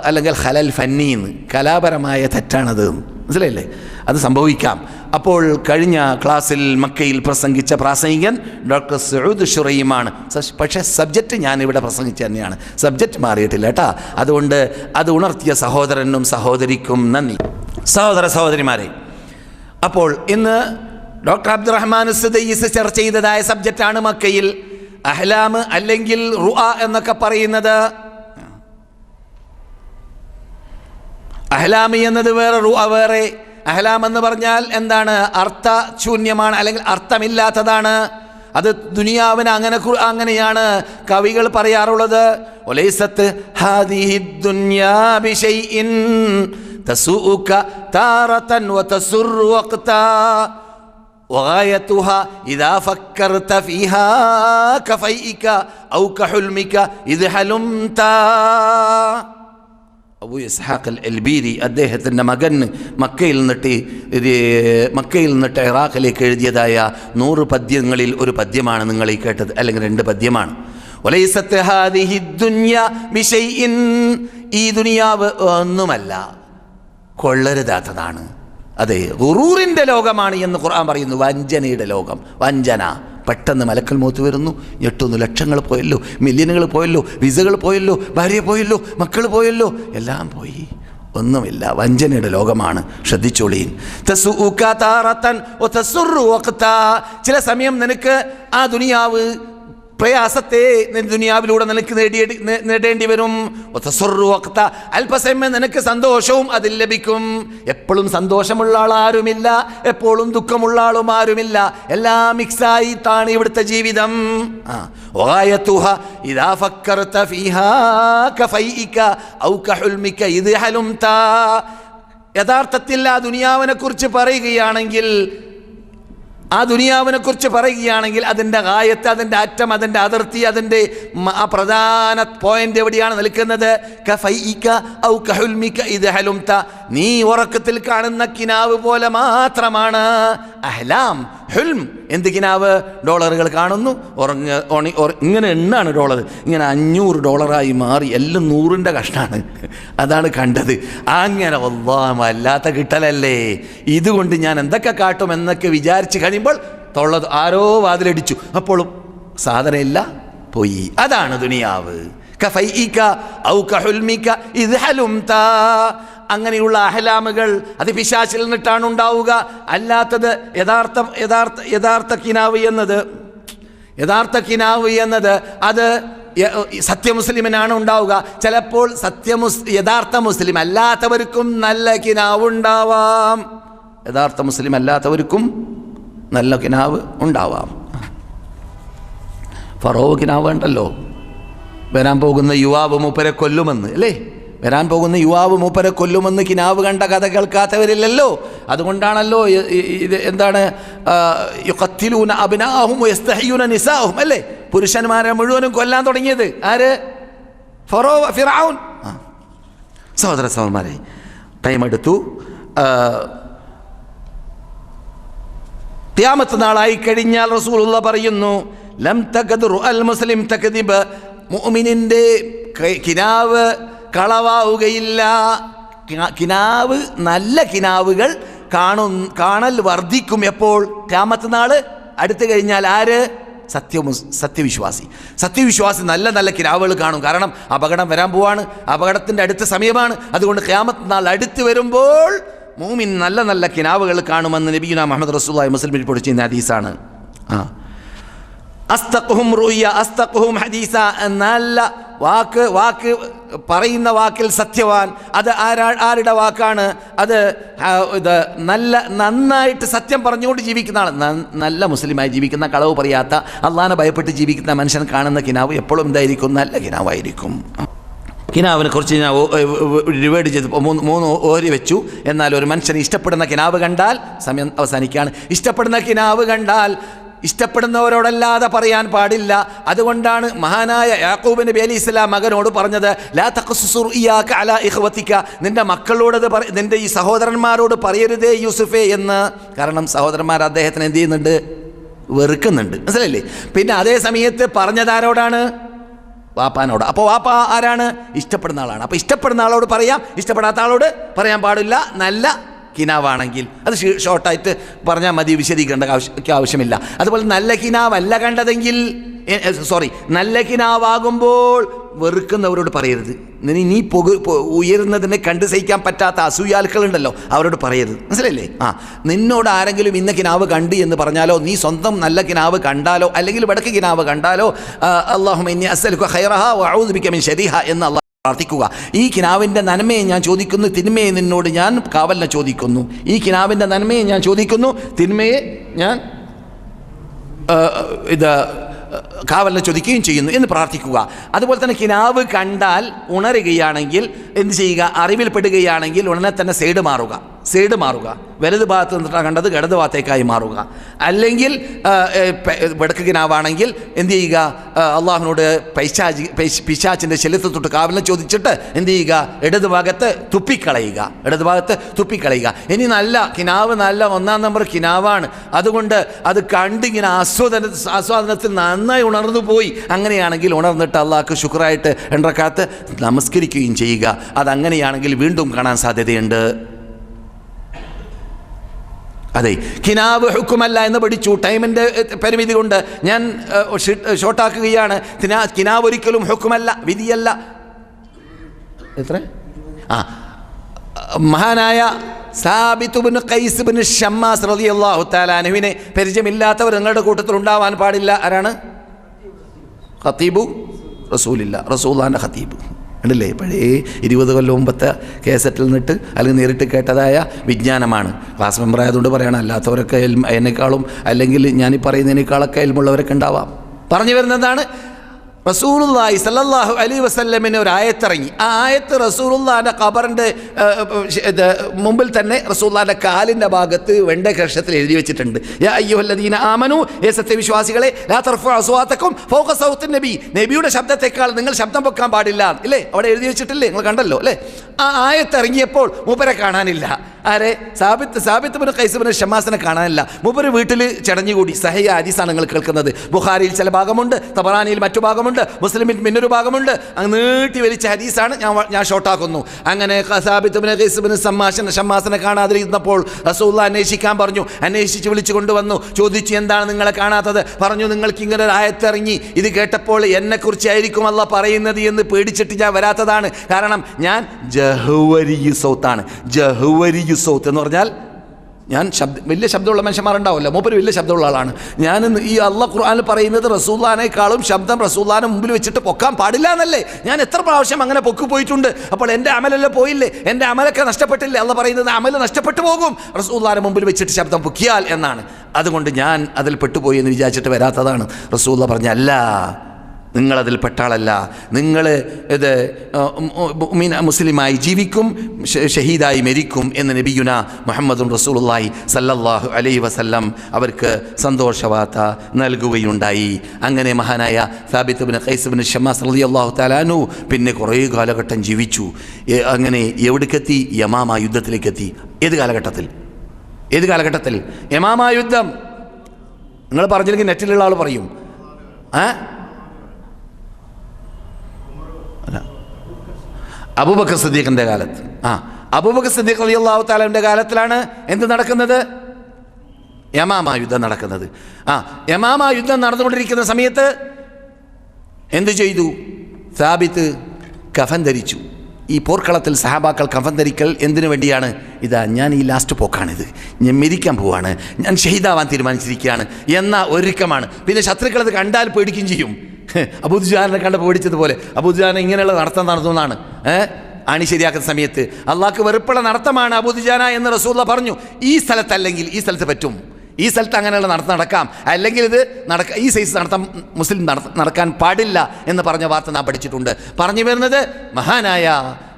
അല്ലെങ്കിൽ ഖലൽ ഫന്നീന്ന്, കലാപരമായ തെറ്റാണത്. മനസ്സിലായില്ലേ? അത് സംഭവിക്കാം. അപ്പോൾ കഴിഞ്ഞ ക്ലാസ്സിൽ മക്കയിൽ പ്രസംഗിച്ച പ്രാസംഗികൻ ഡോക്ടർ സഊദ് ശുറൈമാണ്. പക്ഷേ സബ്ജക്റ്റ് ഞാനിവിടെ പ്രസംഗിച്ച തന്നെയാണ്, സബ്ജക്റ്റ് മാറിയിട്ടില്ല കേട്ടാ. അതുകൊണ്ട് അത് ഉണർത്തിയ സഹോദരനും സഹോദരിക്കും നന്ദി. സഹോദര സഹോദരിമാരെ, അപ്പോൾ ഇന്ന് ഡോക്ടർ അബ്ദുറഹ്മാൻ സുദൈസ് ചർച്ച ചെയ്തതായ സബ്ജക്റ്റാണ് മക്കയിൽ അഹ്ലാം അല്ലെങ്കിൽ റുഅ എന്നൊക്കെ പറയുന്നത്. അഹ്ലാമി എന്നത് വേറെ, റുഅ വേറെ. അഹ്ലാം എന്ന് പറഞ്ഞാൽ എന്താണ്? അർത്ഥശൂന്യമാണ് അല്ലെങ്കിൽ അർത്ഥമില്ലാത്തതാണ്. അത് ദുനിയാവിന് അങ്ങനെയാണ് കവികൾ പറയാറുള്ളത്. ഒലൈസത്ത് ഹാദിഹി ദുനിയാ ബിശൈഇൻ തസൂക താറതൻ വതസുറു വഖതാ വഗായതുഹാ ഇദാ ഫക്കർത ഫീഹാ കഫൈക ഔ കഹുൽമിക ഇദ് ഹലുംതാ. അബൂ ഇസ്ഹാഖ് അൽ-ബീരി അദ്ദേഹത്തിൻ്റെ മകൻ മക്കയിൽ നിന്നിട്ട് ഇറാഖിലേക്ക് എഴുതിയതായ 100 പദ്യങ്ങളിൽ ഒരു പദ്യമാണ് നിങ്ങൾ ഈ കേട്ടത്, അല്ലെങ്കിൽ 2 പദ്യമാണ്. വലൈസത്ത് ഹാദിഹി ദുനിയാ ബിശൈഇൻ, ഈ ദുനിയാവ് ഒന്നുമല്ല, കൊള്ളരുതാത്തതാണ്. അതെ, ഗുറൂറിൻ്റെ ലോകമാണ് എന്ന് ഖുർആൻ പറയുന്നു. വഞ്ചനയുടെ ലോകം, വഞ്ചന. പെട്ടെന്ന് മലക്കൽ മൗത്ത് വരുന്നു, ഞെട്ടുന്നു. ലക്ഷങ്ങൾ പോയല്ലോ, മില്യനുകൾ പോയല്ലോ, വിസകൾ പോയല്ലോ, ഭാര്യ പോയല്ലോ, മക്കൾ പോയല്ലോ, എല്ലാം പോയി, ഒന്നുമില്ല. വഞ്ചനയുടെ ലോകമാണ്. ശ്രദ്ധിച്ചോളീൻ. ചില സമയം നിനക്ക് ആ ദുനിയാവ് പ്രയാസത്തെ ദുനിയാവിലൂടെ നിനക്ക് നേടേണ്ടി വരും. അല്പസമയം നിനക്ക് സന്തോഷവും അതിൽ ലഭിക്കും. എപ്പോഴും സന്തോഷമുള്ള ആളാരുമില്ല, എപ്പോഴും ദുഃഖമുള്ള ആളും ആരുമില്ല. എല്ലാം മിക്സായിട്ടാണ് ഇവിടുത്തെ ജീവിതം. യഥാർത്ഥത്തിൽ ആ ദുനിയാവിനെ കുറിച്ച് പറയുകയാണെങ്കിൽ അതിൻ്റെ ഗായത്ത്, അതിൻ്റെ അറ്റം, അതിൻ്റെ അതിർത്തി, അതിൻ്റെ ആ പ്രധാന പോയിന്റ് എവിടെയാണ് നിൽക്കുന്നത്? കഫൈക ഔ കഹുൽമിക ഇദ് ഹലുംത, നീ ഉറക്കത്തിൽ കാണുന്ന കിനാവ് പോലെ മാത്രമാണ്. അഹ്ലാം, ഹുൽം. എന്ത് കിനാവ്? ഡോളറുകൾ കാണുന്നു, ഇങ്ങനെ എണ്ണാണ് ഡോളർ, ഇങ്ങനെ $500 മാറി, എല്ലാം 100ൻ്റെ കഷ്ടാണ്. അതാണ് കണ്ടത്. അങ്ങനെ വല്ലാത്ത കിട്ടലല്ലേ. ഇതുകൊണ്ട് ഞാൻ എന്തൊക്കെ കാട്ടും എന്നൊക്കെ വിചാരിച്ച് കഴിയുമ്പോൾ തൊള്ളത് ആരോ വാതിലടിച്ചു, അപ്പോഴും സാധനമില്ല, പോയി. അതാണ് ദുനിയാവ്. കഫൈക ഔ കഹുൽമിക ഇദ് ഹലുംത. അങ്ങനെയുള്ള അഹ്ലാമുകൾ അത് പിശാചിൽ നിന്നിട്ടാണ് ഉണ്ടാവുക. അല്ലാത്തത് യഥാർത്ഥ കിനാവ് എന്നത് അത് സത്യമുസ്ലിമിനാണ് ഉണ്ടാവുക. ചിലപ്പോൾ യഥാർത്ഥ മുസ്ലിം അല്ലാത്തവർക്കും നല്ല കിനാവ് ഉണ്ടാവാം. യഥാർത്ഥ മുസ്ലിം അല്ലാത്തവർക്കും നല്ല കിനാവ് ഉണ്ടാവാം. ഫറോവ് കിനാവ് ഉണ്ടല്ലോ, വരാൻ പോകുന്ന യുവാവ് മൂപ്പരെ കൊല്ലുമെന്ന്, അല്ലേ? വരാൻ പോകുന്ന യുവാവ് മൂപ്പരെ കൊല്ലുമെന്ന് കിനാവ് കണ്ട കഥ കേൾക്കാത്തവരില്ലല്ലോ. അതുകൊണ്ടാണല്ലോ ഇത് എന്താണ് യുഖത്തിലൂന അബ്നാഅഹും വയസ്തഹ്യൂന നിസാഅഹും, അല്ലേ? പുരുഷന്മാരെ മുഴുവനും കൊല്ലാൻ തുടങ്ങിയത് ആര്? ഫിർഔൻ. സഹോദര സഹോദരന്മാരെ, ടൈം എടുത്തു. ഖിയാമത്ത് നാളായി കഴിഞ്ഞാൽ റസൂലുള്ളാഹി പറയുന്നു, ലം തഖദ് റുഅൽ മുസ്ലിം തക്ദിബ്, മുഅ്മിനിന്റെ കിനാവ് കളവാവുകയില്ല. കിനാവ്, നല്ല കിനാവുകൾ കാണൽ വർദ്ധിക്കും. എപ്പോൾ? ഖിയാമത്ത് നാൾ അടുത്തു കഴിഞ്ഞാൽ. ആര്? സത്യവിശ്വാസി നല്ല നല്ല കിനാവുകൾ കാണും. കാരണം അപകടം വരാൻ പോവാണ്, അപകടത്തിൻ്റെ അടുത്ത സമയമാണ്. അതുകൊണ്ട് ഖിയാമത്ത് നാൾ അടുത്ത് വരുമ്പോൾ മൂമിൻ നല്ല നല്ല കിനാവുകൾ കാണുമെന്ന് നബിയുനാ മുഹമ്മദ് റസൂലുള്ളാഹി മുസ്ലിമിൽ പഠിച്ചിരുന്ന ഹദീസാണ്. അസ്തഖുഹും റുയ അസ്തഖുഹും ഹദീസ, നല്ല വാക്ക് പറയുന്ന വാക്കിൽ സത്യവാൻ. അത് ആരുടെ വാക്കാണ്? അത് നന്നായിട്ട് സത്യം പറഞ്ഞുകൊണ്ട് ജീവിക്കുന്ന ആൾ, നല്ല മുസ്ലിമായി ജീവിക്കുന്ന, കളവ് പറയാത്ത, അള്ളാഹനെ ഭയപ്പെട്ട് ജീവിക്കുന്ന മനുഷ്യൻ കാണുന്ന കിനാവ് എപ്പോഴും എന്തായിരിക്കും? നല്ല കിനാവായിരിക്കും. കിനാവിനെ കുറിച്ച് ഞാൻ ഡിവൈഡ് ചെയ്ത് മൂന്ന് ഓരി വെച്ചു. എന്നാൽ ഒരു മനുഷ്യന് ഇഷ്ടപ്പെടുന്ന കിനാവ് കണ്ടാൽ, സമയം അവസാനിക്കുകയാണ്, ഇഷ്ടപ്പെടുന്ന കിനാവ് കണ്ടാൽ ഇഷ്ടപ്പെടുന്നവരോടല്ലാതെ പറയാൻ പാടില്ല. അതുകൊണ്ടാണ് മഹാനായ യാക്കൂബ് നബി അലൈഹിസ്സലാം മകനോട് പറഞ്ഞത്, ലാ തഖസ്സുർ ഇയ്യാക അലാ ഇഖ്വതിക, നിന്റെ മക്കളോട് നിന്റെ ഈ സഹോദരന്മാരോട് പറയരുതേ യൂസുഫേ എന്ന്. കാരണം സഹോദരന്മാർ അദ്ദേഹത്തിന് എന്ത് ചെയ്യുന്നുണ്ട്? വെറുക്കുന്നുണ്ട്. മനസ്സിലല്ലേ? പിന്നെ അതേ സമയത്ത് പറഞ്ഞതാരോടാണ്? വാപ്പാനോട്. അപ്പോൾ വാപ്പ ആരാണ്? ഇഷ്ടപ്പെടുന്ന ആളാണ്. അപ്പോൾ ഇഷ്ടപ്പെടുന്ന ആളോട് പറയാം, ഇഷ്ടപ്പെടാത്ത ആളോട് പറയാൻ പാടില്ല. നല്ല കിനാവാണെങ്കിൽ അത് ഷോർട്ടായിട്ട് പറഞ്ഞാൽ മതി, വിശദീകരേണ്ട ആവശ്യമില്ല. അതുപോലെ നല്ല കിനാവല്ല കണ്ടതെങ്കിൽ, നല്ല കിനാവാകുമ്പോൾ വെറുക്കുന്നവരോട് പറയരുത്. നീ ഉയരുന്നതിനെ കണ്ടു സഹിക്കാൻ പറ്റാത്ത അസൂയാലുക്കളുണ്ടല്ലോ, അവരോട് പറയരുത്. മനസ്സിലല്ലേ? നിന്നോട് ആരെങ്കിലും ഇന്ന കിനാവ് കണ്ടു എന്ന് പറഞ്ഞാലോ, നീ സ്വന്തം നല്ല കിനാവ് കണ്ടാലോ, അല്ലെങ്കിൽ വടക്ക് കിനാവ് കണ്ടാലോ, അല്ലാഹുമ്മ ഇന്നി അസ്അലുക ഖൈറഹ വഅഊദു ബിക മിൻ ശർരിഹ എന്ന് അല്ലാഹ് പ്രാർത്ഥിക്കുക. ഈ കിനാവിൻ്റെ നന്മയെ ഞാൻ ചോദിക്കുന്നു, തിന്മയെ നിന്നോട് ഞാൻ കാവലിനെ ചോദിക്കുന്നു. ഈ കിനാവിൻ്റെ നന്മയെ ഞാൻ ചോദിക്കുന്നു, തിന്മയെ ഞാൻ കാവലിനെ ചോദിക്കുകയും ചെയ്യുന്നു എന്ന് പ്രാർത്ഥിക്കുക. അതുപോലെ തന്നെ കിനാവ് കണ്ടാൽ ഉണരുകയാണെങ്കിൽ എന്ത് ചെയ്യുക? അറിവിൽപ്പെടുകയാണെങ്കിൽ ഉടനെ തന്നെ സൈഡ് മാറുക. വലത് ഭാഗത്ത് നിന്നിട്ടാണ് കണ്ടത്, ഇടത് ഭാഗത്തേക്കായി മാറുക. അല്ലെങ്കിൽ വടക്ക് കിനാവാണെങ്കിൽ എന്ത് ചെയ്യുക? അള്ളാഹുവിനോട് പിശാചിൻ്റെ ശല്യത്തെ തൊട്ട് കാവലിനെ ചോദിച്ചിട്ട് എന്ത് ചെയ്യുക? ഇടത് ഭാഗത്ത് തുപ്പിക്കളയുക. ഇനി നല്ല കിനാവ്, നല്ല 1-ാം നമ്പർ കിനാവാണ്, അതുകൊണ്ട് അത് കണ്ടിങ്ങനെ ആസ്വാദനത്തിൽ നന്നായി ഉണർന്നു പോയി. അങ്ങനെയാണെങ്കിൽ ഉണർന്നിട്ട് അള്ളാഹ്ക്ക് ശുക്രായിട്ട് 2 റക്അത്ത് നമസ്കരിക്കുകയും ചെയ്യുക. അതങ്ങനെയാണെങ്കിൽ വീണ്ടും കാണാൻ സാധ്യതയുണ്ട്. അതെ, കിനാവ് ഹുക്കുമല്ല എന്ന് പഠിച്ചു. ടൈമിൻ്റെ പരിമിതി കൊണ്ട് ഞാൻ ഷോർട്ടാക്കുകയാണ്. കിനാവ് ഒരിക്കലും ഹുക്കുമല്ല, വിധിയല്ല. എത്ര? മഹാനായ സാബിത്ത് ബിൻ ഖൈസ് ബിൻ ഷമ്മാസ് റളിയല്ലാഹു തആല അൻഹുവിനെ പരിചയമില്ലാത്തവർ നിങ്ങളുടെ കൂട്ടത്തിൽ ഉണ്ടാവാൻ പാടില്ല. ആരാണ്? ഖതീബു റസൂലില്ല, റസൂലുള്ളാഹിന്റെ ഖതീബ്. ഉണ്ടല്ലേ? പഴയ 20 കൊല്ലം മുമ്പത്തെ കേസറ്റിൽ നിന്നിട്ട് അല്ലെങ്കിൽ നേരിട്ട് കേട്ടതായ വിജ്ഞാനമാണ്. ക്ലാസ് മെമ്പർ ആയതുകൊണ്ട് പറയണം, അല്ലാത്തവരൊക്കെ എന്നെക്കാളും അല്ലെങ്കിൽ ഞാനീ പറയുന്നതിനേക്കാളൊക്കെ എൽമുള്ളവരൊക്കെ ഉണ്ടാവാം. പറഞ്ഞു വരുന്നതാണ്, റസൂലുള്ളാഹി സ്വല്ലല്ലാഹു അലൈഹി വസല്ലമിന് ഒരു ആയത്തിറങ്ങി. ആ ആയത്ത് റസൂലുള്ളാഹിന്റെ ഖബറിൻ്റെ മുമ്പിൽ തന്നെ റസൂലുള്ളാഹിന്റെ കാലിൻ്റെ ഭാഗത്ത് വെണ്ടക്കക്ഷത്തിൽ എഴുതി വെച്ചിട്ടുണ്ട്. യാ അയ്യുഹല്ലദീന ആമനു, ഏ സത്യവിശ്വാസികളെ, ലാ തർഫഉ അസ്വാതക്കും ഫൗക സൗത്തിൻ നബി, നബിയുടെ ശബ്ദത്തെക്കാൾ നിങ്ങൾ ശബ്ദം പൊക്കാൻ പാടില്ല. ഇല്ലേ? അവിടെ എഴുതി വെച്ചിട്ടില്ലേ? നിങ്ങൾ കണ്ടല്ലോ അല്ലേ? ആ ആയത്ത് ഇറങ്ങിയപ്പോൾ മൂപ്പരെ കാണാനില്ല. ആരെ? സാബിത്ത് ബിൻ ഖൈസ് ബിൻ ഷമ്മാസിനെ കാണാനില്ല. മൂപ്പര് വീട്ടിൽ ചടഞ്ഞുകൂടി. സഹീഹ ഹദീസാണ് നിങ്ങൾ കേൾക്കുന്നത്. ബുഖാരിയിൽ ചില ഭാഗമുണ്ട്, തബറാനിയിൽ മറ്റു ഭാഗമുണ്ട്, മുസ്ലിമിൽ പിന്നൊരു ഭാഗമുണ്ട്. അങ്ങ് നീട്ടി വലിച്ച ഹദീസാണ്, ഞാൻ ഷോർട്ടാക്കുന്നു. അങ്ങനെ സാബിത്ത് ബിൻ ഖൈസ് ബിൻ ഷമ്മാസിനെ കാണാതിരുന്നപ്പോൾ റസൂലുള്ളാഹി അന്വേഷിക്കാൻ പറഞ്ഞു. അന്വേഷിച്ച് വിളിച്ചു കൊണ്ടുവന്നു. ചോദിച്ചു, എന്താണ് നിങ്ങളെ കാണാത്തത്? പറഞ്ഞു, നിങ്ങൾക്ക് ഇങ്ങനെ ഒരു ആയത്തിറങ്ങി, ഇത് കേട്ടപ്പോൾ എന്നെക്കുറിച്ചായിരിക്കും അല്ലാഹ് പറയുന്നത് എന്ന് പേടിച്ചിട്ട് ഞാൻ വരാത്തതാണ്. കാരണം ഞാൻ ജഹ്വരിയു സൗത്താണ്. ജഹ്വരിയു സൗത്ത് എന്ന് പറഞ്ഞാൽ ഞാൻ വലിയ ശബ്ദമുള്ള മനുഷ്യന്മാരുണ്ടാവില്ല, മൂപ്പര് വലിയ ശബ്ദമുള്ള ആളാണ്. ഞാൻ ഈ അള്ളാഹ് ഖുർആനിൽ പറയുന്നത് റസൂലുള്ളാഹിനേക്കാളും ശബ്ദം റസൂലുള്ളാഹിനെ മുമ്പിൽ വെച്ചിട്ട് പൊക്കാൻ പാടില്ല എന്നല്ലേ? ഞാൻ എത്ര പ്രാവശ്യം അങ്ങനെ പൊക്കി പോയിട്ടുണ്ട്. അപ്പോൾ എൻ്റെ അമലെല്ലാം പോയില്ലേ? എൻ്റെ അമലൊക്കെ നഷ്ടപ്പെട്ടില്ലേ? അള്ളാഹ് പറയുന്നത് അമൽ നഷ്ടപ്പെട്ടു പോകും റസൂലുള്ളാഹിനെ മുമ്പിൽ വെച്ചിട്ട് ശബ്ദം പൊക്കിയാൽ എന്നാണ്. അതുകൊണ്ട് ഞാൻ അതിൽ പെട്ടുപോയി എന്ന് വിചാരിച്ചിട്ട് വരാത്തതാണ്. റസൂലുള്ളാഹി പറഞ്ഞ അല്ല, നിങ്ങളതിൽ പെട്ടാളല്ല. നിങ്ങൾ ഇത് മുസ്ലിമായി ജീവിക്കും, ഷഹീദായി മരിക്കും എന്ന് നബിയുന മുഹമ്മദുൻ റസൂലുള്ളാഹി സല്ലല്ലാഹു അലൈഹി വസല്ലം അവർക്ക് സന്തോഷവാർത്ത നൽകുകയുണ്ടായി. അങ്ങനെ മഹാനായ സാബിത്ത് ബിൻ ഖൈസ് ബിൻ ഷമ്മാസ് റളിയല്ലാഹു തആല അൻഹു പിന്നെ കുറേ കാലഘട്ടം ജീവിച്ചു. അങ്ങനെ എവിടേക്കെത്തി? യമാമ യുദ്ധത്തിലേക്കെത്തി. ഏത് കാലഘട്ടത്തിൽ? യമാമ യുദ്ധം. നിങ്ങൾ പറഞ്ഞില്ലെങ്കിൽ നെറ്റിലുള്ള ആൾ പറയും. അബൂബക്കർ സിദ്ദീഖിൻ്റെ കാലത്ത്. അബൂബക്കർ സിദ്ദീഖ് റളിയല്ലാഹു തആലയുടെ കാലത്തിലാണ് എന്ത് നടക്കുന്നത്? യമാമ യുദ്ധം നടക്കുന്നത്. യമാമ യുദ്ധം നടന്നുകൊണ്ടിരിക്കുന്ന സമയത്ത് എന്ത് ചെയ്തു? സാബിത്ത് കഫൻ ധരിച്ചു. ഈ പോർക്കളത്തിൽ സഹാബാക്കൾ കഫൻ ധരിക്കൽ എന്തിനു വേണ്ടിയാണ്? ഇതാ ഞാൻ ഈ ലാസ്റ്റ് പോക്കാണിത്, ഞാൻ മരിക്കാൻ പോവാണ്, ഞാൻ ഷഹീദാവാൻ തീരുമാനിച്ചിരിക്കുകയാണ് എന്ന ഒരുക്കമാണ്. പിന്നെ ശത്രുക്കളത് കണ്ടാൽ പേടിക്കുകയും ചെയ്യും. അബൂദുജാലിനെ കണ്ട് പേടിച്ചതുപോലെ അബൂദുജാലിനെ ഇങ്ങനെയുള്ള നടത്തം നടന്നു എന്നാണ് അണി ശരിയാക്കുന്ന സമയത്ത്. അള്ളാഹ്ക്ക് വെറുപ്പുള്ള നടത്തമാണ് അബൂദുജാന എന്ന് റസൂലുള്ളാഹി പറഞ്ഞു. ഈ സ്ഥലത്തല്ലെങ്കിൽ ഈ സ്ഥലത്ത് പറ്റും, ഈ സ്ഥലത്ത് അങ്ങനെയുള്ള നടക്കാം, അല്ലെങ്കിൽ ഇത് ഈ സൈസ് നടത്താൻ മുസ്ലിം നടക്കാൻ പാടില്ല എന്ന് പറഞ്ഞ വാർത്ത നാം പഠിച്ചിട്ടുണ്ട്. പറഞ്ഞു വരുന്നത് മഹാനായ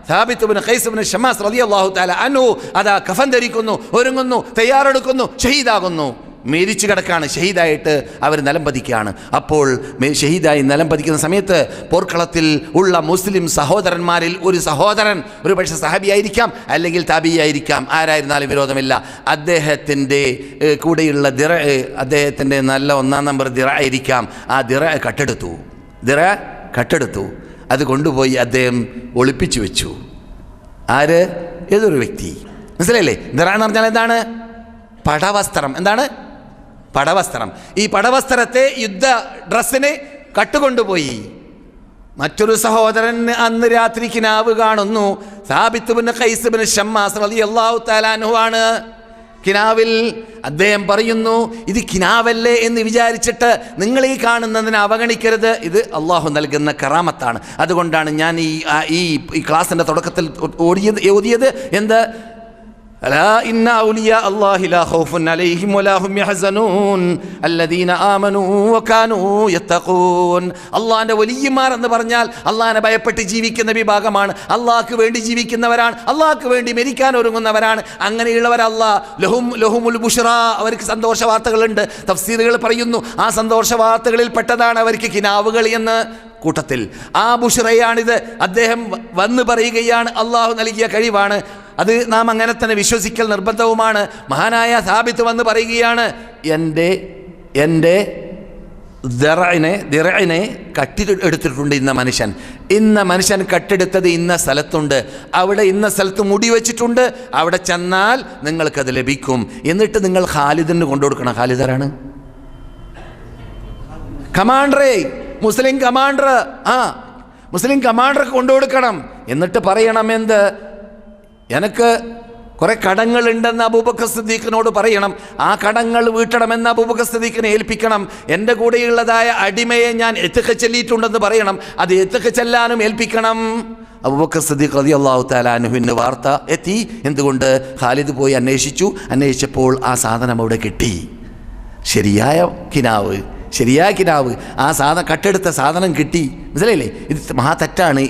സാബിത്ത് ഇബ്നു ഖൈസ് ഇബ്നു ഷമ്മാസ് റളിയല്ലാഹു തആല അൻഹു അതാ കഫൻ ധരിക്കുന്നു, ഒരുങ്ങുന്നു, തയ്യാറെടുക്കുന്നു, ഷഹീദാകുന്നു. മരിച്ചു കിടക്കാണ്, ഷഹീദായിട്ട് അവർ നിലം പതിക്കുകയാണ്. അപ്പോൾ ഷഹീദായി നിലം പതിക്കുന്ന സമയത്ത് പോർക്കളത്തിൽ ഉള്ള മുസ്ലിം സഹോദരന്മാരിൽ ഒരു സഹോദരൻ, ഒരു പക്ഷേ സഹാബിയായിരിക്കാം അല്ലെങ്കിൽ താബിയായിരിക്കാം, ആരായിരുന്നാലും വിരോധമില്ല, അദ്ദേഹത്തിൻ്റെ കൂടെയുള്ള അദ്ദേഹത്തിൻ്റെ നല്ല 1-ാം നമ്പർ ആയിരിക്കാം. ആ കട്ടെടുത്തു. അത് കൊണ്ടുപോയി അദ്ദേഹം ഒളിപ്പിച്ചു വെച്ചു. ആര്? ഏതൊരു വ്യക്തി. മനസ്സിലായില്ലേ? ദിറ എന്ന് പറഞ്ഞാൽ എന്താണ്? പടവസ്ത്രം. എന്താണ്? പടവസ്ത്രം. ഈ പടവസ്ത്രത്തെ യുദ്ധ ഡ്രസ്സിന് കട്ടുകൊണ്ടുപോയി. മറ്റൊരു സഹോദരൻ അന്ന് രാത്രി കിനാവ് കാണുന്നു. സാബിത്ത് ഇബ്നു ഖൈസ് ഇബ്നു ഷമ്മാസ് റളിയല്ലാഹു തആല അൻഹു ആണ്. കിനാവിൽ അദ്ദേഹം പറയുന്നു, ഇത് കിനാവല്ലേ എന്ന് വിചാരിച്ചിട്ട് നിങ്ങൾ ഈ കാണുന്നതിനെ അവഗണിക്കരുത്, ഇത് അള്ളാഹു നൽകുന്ന കറാമത്താണ്. അതുകൊണ്ടാണ് ഞാൻ ഈ ക്ലാസിൻ്റെ തുടക്കത്തിൽ ഓതിയത് എന്ത്? അലാ ഇന്ന ഔലിയാ അല്ലാഹി ലാ ഖൗഫുൻ അലൈഹിം വലാ ഹും യഹ്സനൂൻ അല്ലദീന ആമനൂ വകാനൂ യത്തഖൂൻ. അല്ലാഹുവിൻ്റെ വലിയമാർ എന്ന് പറഞ്ഞാൽ അല്ലാഹുവിനെ ഭയപ്പെട്ട് ജീവിക്കുന്ന വിഭാഗമാണ്, അല്ലാഹുവിന് വേണ്ടി ജീവിക്കുന്നവരാണ്, അല്ലാഹുവിന് വേണ്ടി മരിക്കാൻ ഒരുങ്ങുന്നവരാണ്. അങ്ങനെയുള്ളവർ ലഹുമുൽ ബുഷ്റാ, അവർക്ക് സന്തോഷ വാർത്തകളുണ്ട്. തഫ്സീറുകൾ പറയുന്നു ആ സന്തോഷ വാർത്തകളിൽ പെട്ടതാണ് അവർക്ക് കിനാവുകൾ എന്ന്. കൂട്ടത്തിൽ ആ ബുഷ്റയാണിത്. അദ്ദേഹം വന്ന് പറയുകയാണ്, അള്ളാഹു നൽകിയ കഴിവാണ്, അത് നാം അങ്ങനെ തന്നെ വിശ്വസിക്കൽ നിർബന്ധവുമാണ്. മഹാനായ സാബിത്ത് വന്ന് പറയുകയാണ്, എൻ്റെ ദിറഇനെ കട്ടെടുത്തിട്ടുണ്ട് ഇന്ന മനുഷ്യൻ കട്ടെടുത്തത് ഇന്ന സ്ഥലത്തുണ്ട്, അവിടെ ഇന്ന സ്ഥലത്ത് മുടി വെച്ചിട്ടുണ്ട്, അവിടെ ചെന്നാൽ നിങ്ങൾക്കത് ലഭിക്കും. എന്നിട്ട് നിങ്ങൾ ഖാലിദിന് കൊണ്ടുകൊടുക്കണം. ഖാലിദ് ആരാണ്? കമാൻഡറേ, മുസ്ലിം കമാൻഡർ. മുസ്ലിം കമാൻഡർക്ക് കൊണ്ടുകൊടുക്കണം. എന്നിട്ട് പറയണം എന്ത്? എനിക്ക് കുറെ കടങ്ങളുണ്ടെന്ന് അബൂബക്കർ സിദ്ദീഖിനോട് പറയണം. ആ കടങ്ങൾ വീട്ടണമെന്ന് അബൂബക്കർ സിദ്ദീഖിനെ ഏൽപ്പിക്കണം. എൻ്റെ കൂടെയുള്ളതായ അടിമയെ ഞാൻ എത്തിക്ക് ചെല്ലിയിട്ടുണ്ടെന്ന് പറയണം. അത് എത്തിക്ക് ചെല്ലാനും ഏൽപ്പിക്കണം. അബൂബക്കർ സിദ്ദീഖ് റളിയല്ലാഹു തആല അൻഹുവിന് വാർത്ത എത്തി. എന്തുകൊണ്ട്? ഖാലിദ് പോയി അന്വേഷിച്ചപ്പോൾ ആ സാധനം അവിടെ കിട്ടി. ശരിയായ കിനാവ്, ആ കട്ടെടുത്ത സാധനം കിട്ടി. മനസ്സിലായില്ലേ? ഇത് മഹാ തെറ്റാണ്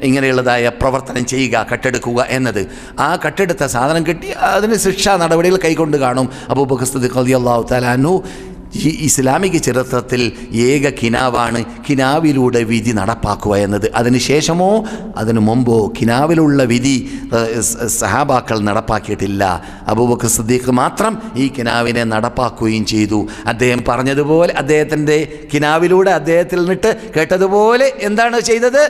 ഇങ്ങനെയുള്ളതായ പ്രവർത്തനം ചെയ്യുക, കട്ടെടുക്കുക എന്നത്. ആ കട്ടെടുത്ത സാധനം കിട്ടി, അതിന് ശിക്ഷാ നടപടികൾ കൈക്കൊണ്ട് കാണും. അബൂബക്കർ സിദ്ദീഖ് റളിയല്ലാഹു തആല അൻഹു ഈ ഇസ്ലാമിക ചരിത്രത്തിൽ ഏക കിനാവാണ് കിനാവിലൂടെ വിധി നടപ്പാക്കുക എന്നത്. അതിനുശേഷമോ അതിനു മുമ്പോ കിനാവിലുള്ള വിധി സഹാബാക്കൾ നടപ്പാക്കിയിട്ടില്ല. അബൂബക്കർ സിദ്ദീഖ് മാത്രം ഈ കിനാവിനെ നടപ്പാക്കുകയും ചെയ്തു. അദ്ദേഹം പറഞ്ഞതുപോലെ, അദ്ദേഹത്തിൻ്റെ കിനാവിലൂടെ അദ്ദേഹത്തിൽ നിന്നിട്ട് കേട്ടതുപോലെ എന്താണ് ചെയ്തത്?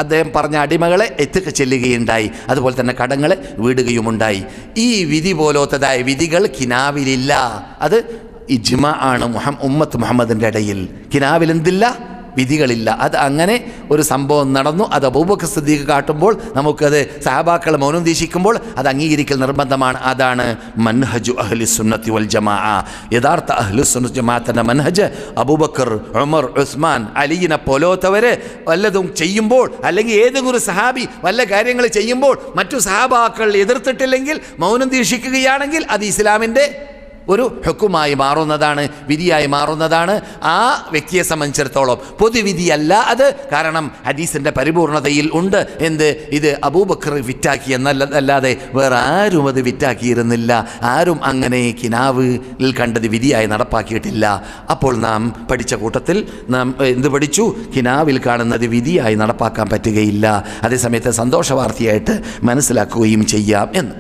അദ്ദേഹം പറഞ്ഞ അടിമകളെ എത്തിക്ക് ചെല്ലുകയുണ്ടായി. അതുപോലെ തന്നെ കടങ്ങളെ വീടുകയുമുണ്ടായി. ഈ വിധി പോലത്തതായ വിധികൾ കിനാവിലില്ല. അത് ഇജ്മാ ആണ് ഉമ്മത്ത് മുഹമ്മദിൻ്റെ ഇടയിൽ. കിനാവിൽ എന്തില്ല? വിധികളില്ല. അത് അങ്ങനെ ഒരു സംഭവം നടന്നു. അത് അബൂബക്കർ സിദ്ദീഖ് കാട്ടുമ്പോൾ നമുക്കത് സഹാബാക്കൾ മൗനം ദീക്ഷിക്കുമ്പോൾ അത് അംഗീകരിക്കൽ നിർബന്ധമാണ്. അതാണ് മൻഹജു അഹ്ലി സുന്നത്തി വൽ ജമാഅ. യഥാർത്ഥ അഹ്ലു സുന്നത്ത് ജമാഅത്തിൻ്റെ മൻഹജ് അബൂബക്കർ, ഉമർ, ഉസ്മാൻ, അലിയിനെ പോലോത്തവർ വല്ലതും ചെയ്യുമ്പോൾ, അല്ലെങ്കിൽ ഏതെങ്കിലും ഒരു സഹാബി വല്ല കാര്യങ്ങൾ ചെയ്യുമ്പോൾ മറ്റു സഹാബാക്കൾ എതിർത്തിട്ടില്ലെങ്കിൽ മൗനം ദീക്ഷിക്കുകയാണെങ്കിൽ അത് ഇസ്ലാമിൻ്റെ ഒരു ഹുക്കുമായി മാറുന്നതാണ്, വിധിയായി മാറുന്നതാണ്. ആ വ്യക്തിയെ സംബന്ധിച്ചിടത്തോളം പൊതുവിധിയല്ല അത്. കാരണം ഹദീസിൻ്റെ പരിപൂർണതയിൽ ഉണ്ട്. ഇത് അബൂബക്കർ വിറ്റാക്കി എന്നല്ലാതെ വേറെ ആരും അത് വിറ്റാക്കിയിരുന്നില്ല. ആരും അങ്ങനെ കിനാവിൽ കണ്ടത് വിധിയായി നടപ്പാക്കിയിട്ടില്ല. അപ്പോൾ നാം പഠിച്ച കൂട്ടത്തിൽ നാം എന്ത് പഠിച്ചു? കിനാവിൽ കാണുന്നത് വിധിയായി നടപ്പാക്കാൻ പറ്റുകയില്ല. അതേസമയത്ത് സന്തോഷവാർത്തയായിട്ട് മനസ്സിലാക്കുകയും ചെയ്യാം എന്ന്.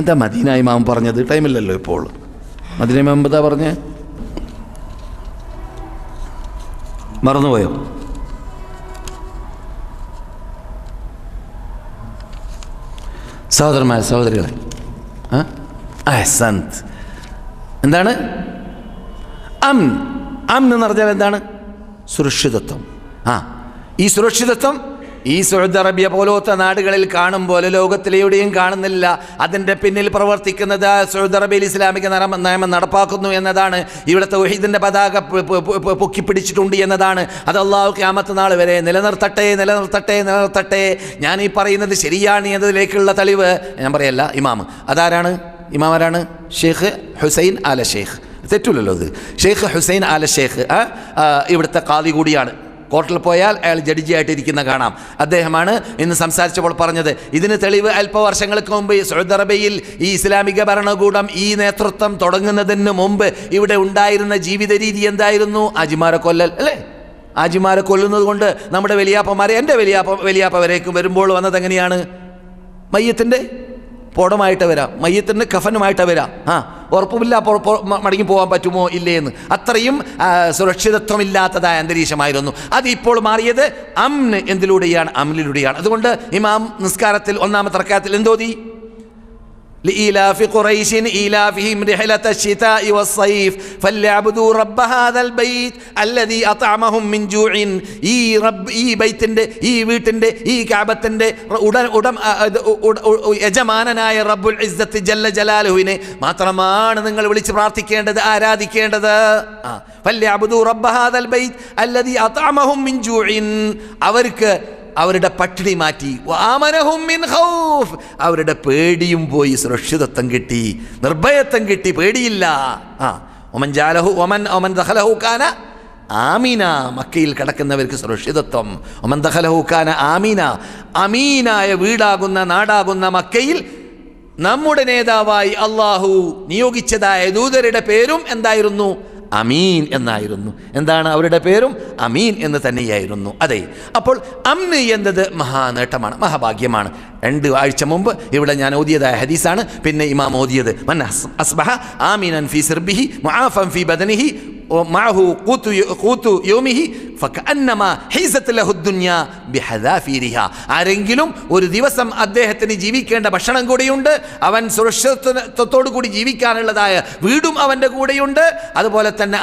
എന്താ മദീന ഇമാം പറഞ്ഞത്? ടൈമില്ലല്ലോ ഇപ്പോൾ. മദീന ഇമാം എന്താ പറഞ്ഞ്? മറന്നുപോയോ? സഹോദരികളെ, എന്താണ് അംൻ എന്ന് പറഞ്ഞാൽ എന്താണ്? സുരക്ഷിതത്വം. ഈ സുരക്ഷിതത്വം ഈ സൗദി അറേബ്യ പോലത്തെ നാടുകളിൽ കാണും പോലെ ലോകത്തിലെവിടെയും കാണുന്നില്ല. അതിൻ്റെ പിന്നിൽ പ്രവർത്തിക്കുന്നത് സൗദി അറേബ്യയിൽ ഇസ്ലാമിക നിയമം നടപ്പാക്കുന്നു എന്നതാണ്. ഇവിടെ തൗഹീദിൻ്റെ പതാക പൊക്കിപ്പിടിച്ചിട്ടുണ്ട് എന്നതാണ്. അത് അല്ലാഹു ഖിയാമത്ത് നാൾ വരെ നിലനിർത്തട്ടെ. ഞാൻ ഈ പറയുന്നത് ശരിയാണ് എന്നതിലേക്കുള്ള തെളിവ് ഞാൻ പറയല്ല. ഇമാം ആരാണ്? ഷെയ്ഖ് ഹുസൈൻ ആല ഷെയ്ഖ്, തെറ്റില്ലല്ലോ ഇത്. ഷെയ്ഖ് ഹുസൈൻ ആല ഷെയ്ഖ് ഇവിടുത്തെ ഖാദി കൂടിയാണ്. കോർട്ടിൽ പോയാൽ അയാൾ ജഡ്ജിയായിട്ടിരിക്കുന്ന കാണാം. അദ്ദേഹമാണ് ഇന്ന് സംസാരിച്ചപ്പോൾ പറഞ്ഞത്. ഇതിന് തെളിവ് അല്പവർഷങ്ങൾക്ക് മുമ്പ് സൗദി അറേബ്യയിൽ ഈ ഇസ്ലാമിക ഭരണകൂടം ഈ നേതൃത്വം തുടങ്ങുന്നതിന് മുമ്പ് ഇവിടെ ഉണ്ടായിരുന്ന ജീവിത രീതി എന്തായിരുന്നു? ആജിമാരെ കൊല്ലൽ അല്ലേ? ആജിമാരെ കൊല്ലുന്നത് കൊണ്ട് നമ്മുടെ വലിയാപ്പന്മാരെ, എൻ്റെ വലിയാപ്പ വരേക്കും വരുമ്പോൾ വന്നത് എങ്ങനെയാണ്? മയ്യത്തിൻ്റെ പോടമായിട്ട് വരാം, മയ്യത്തിൻ്റെ കഫനുമായിട്ട് വരാം. ഉറപ്പുമില്ല മടങ്ങി പോകാൻ പറ്റുമോ ഇല്ലേ എന്ന്. അത്രയും സുരക്ഷിതത്വമില്ലാത്തതായ അന്തരീക്ഷമായിരുന്നു. അതിപ്പോൾ മാറിയത് അംന് എന്തിലൂടെയാണ്? അംനിലൂടെയാണ്. അതുകൊണ്ട് ഇമാം നിസ്കാരത്തിൽ ഒന്നാമത്തെ റക്അത്തിൽ എന്തോതി? لإيلاف قريش إيلافهم رحلة الشتاء والصيف فليعبدوا رب هذا البيت الذي أطعمهم من جوع. ഈ ബൈത്തിൻ്റെ, ഈ വീട്ടിൻ്റെ, ഈ കഅബത്തിൻ്റെ യജമാനനായ റബ്ബുൽ ഇസ്സത്ത് ജല്ല ജലാലുവിനെ മാത്രമാണ് നിങ്ങൾ വിളിച്ച് പ്രാർത്ഥിക്കേണ്ടത്, ആരാധിക്കേണ്ടത്. ഫല്യഅബ്ദു റബ്ബ ഹാദൽ ബൈത്ത് അല്ലദീ അത്അമഹും മിൻ ജൂഇൻ, അവർക്ക് അവരുടെ പട്ടിണി മാറ്റി. വആമനഹും മിൻ ഖൗഫ്, അവരുടെ പേടിയും പോയി, സുരക്ഷിതത്വം കിട്ടി, നിർഭയത്വം കിട്ടി, പേടിയില്ല. ഒമൻ ദഖലഹു കാന ആമീന, മക്കയിൽ കിടക്കുന്നവർക്ക് സുരക്ഷിതത്വം. ഒമൻ ദഖലഹു കാന ആമീന, അമീനായ വീടാകുന്ന നാടാകുന്ന മക്കയിൽ നമ്മുടെ നേതാവായി അള്ളാഹു നിയോഗിച്ചതായ ദൂതരുടെ പേരും എന്തായിരുന്നു? അമീൻ എന്നായിരുന്നു. എന്താണ് അവരുടെ പേരും? അമീൻ എന്ന് തന്നെയായിരുന്നു. അതെ, അപ്പോൾ അംന് എന്നത് മഹാനേട്ടമാണ്, മഹാഭാഗ്യമാണ്. 2 ആഴ്ച മുമ്പ് ഇവിടെ ഞാൻ ഓതിയതായ ഹദീസാണ്. പിന്നെ ഇമാം ഓതിയത് മൻ അസ്ബഹ ആമിനൻ ഫീ സിർബിഹി മുആഫൻ ഫീ ബദനിഹി വമഅഹു ഖൂതു യൗമിഹി ഫകഅന്നമാ ഹീസത് ലഹു ദുനിയാ ബിഹദാഫിരിഹാ. ആരെങ്കിലും ഒരു ദിവസം അദ്ദേഹത്തിന് ജീവിക്കേണ്ട ഭക്ഷണം കൂടിയുണ്ട്, അവൻ സുരക്ഷിതത്വത്തോടു കൂടി ജീവിക്കാനുള്ളതായ വീടും അവൻ്റെ കൂടെയുണ്ട്, അതുപോലെ തന്നെ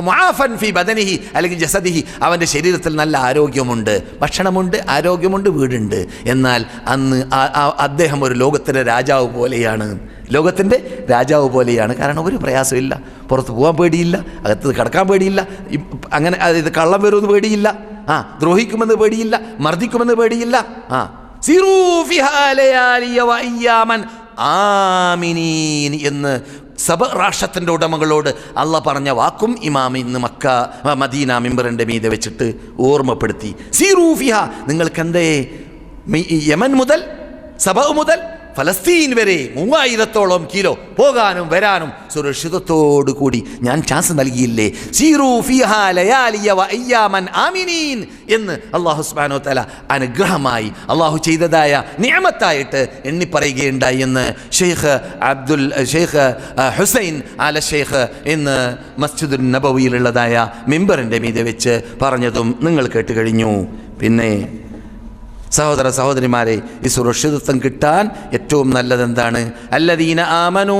മുആഫൻ ഫീ ബദനിഹി അല്ലെങ്കിൽ ജസദിഹി, അവൻ്റെ ശരീരത്തിൽ നല്ല ആരോഗ്യമുണ്ട്, ഭക്ഷണമുണ്ട്, ആരോഗ്യമുണ്ട്, വീടുണ്ട്. എന്നാൽ അന്ന് അദ്ദേഹം ഒരു ലോകത്തിൻ്റെ രാജാവ് പോലെയാണ്, ലോകത്തിൻ്റെ രാജാവ് പോലെയാണ്. കാരണം ഒരു പ്രയാസമില്ല, പുറത്ത് പോകാൻ പേടിയില്ല, അകത്ത് കിടക്കാൻ പേടിയില്ല, അങ്ങനെ ഇത് കള്ളം വരുമെന്ന് പേടിയില്ല, ദ്രോഹിക്കുമെന്ന് പേടിയില്ല, മർദ്ദിക്കുമെന്ന് പേടിയില്ല. സിറൂ ഫിഹാ ലയാലിയ വഅയ്യാമൻ ആമിനീൻ എന്ന് സബ രാഷ്ട്രത്തിൻ്റെ ഉടമകളോട് അള്ളാഹ് പറഞ്ഞ വാക്കും ഇമാം ഇന്ന് മദീന മിമ്പറിൻ്റെ മീതെ വെച്ചിട്ട് ഓർമ്മപ്പെടുത്തി. സീറൂ ഫിഹാ, നിങ്ങൾക്കെന്തേ യമൻ മുതൽ സബ മുതൽ ഫലസ്തീൻ വരെ 3000-ഓളം കിലോ പോകാനും വരാനും സുരക്ഷിതത്തോടു കൂടി ഞാൻ ചാൻസ് നൽകിയില്ലേ? സീറൂ ഫീഹാ ലയാലിയ വഅയ്യാമൻ ആമിനീൻ എന്ന് അല്ലാഹു സുബ്ഹാനഹു വ തആല അനുഗ്രഹമായി അല്ലാഹു ചെയ്തതായ നിഅമത്തായിട്ട് എണ്ണിപ്പറയുകയുണ്ടായി എന്ന് ഷെയ്ഖ് ഹുസൈൻ ആല ഷെയ്ഖ് ഇന്ന് മസ്ജിദുൻ നബവിയിലുള്ളതായ മിമ്പറിൻ്റെ മീതെ വെച്ച് പറഞ്ഞതും നിങ്ങൾ കേട്ട് കഴിഞ്ഞു. പിന്നെ സഹോദര സഹോദരിമാരെ, ഈ സുരക്ഷിതത്വം കിട്ടാൻ ഏറ്റവും നല്ലതെന്താണ്? അല്ലദീന ആമനൂ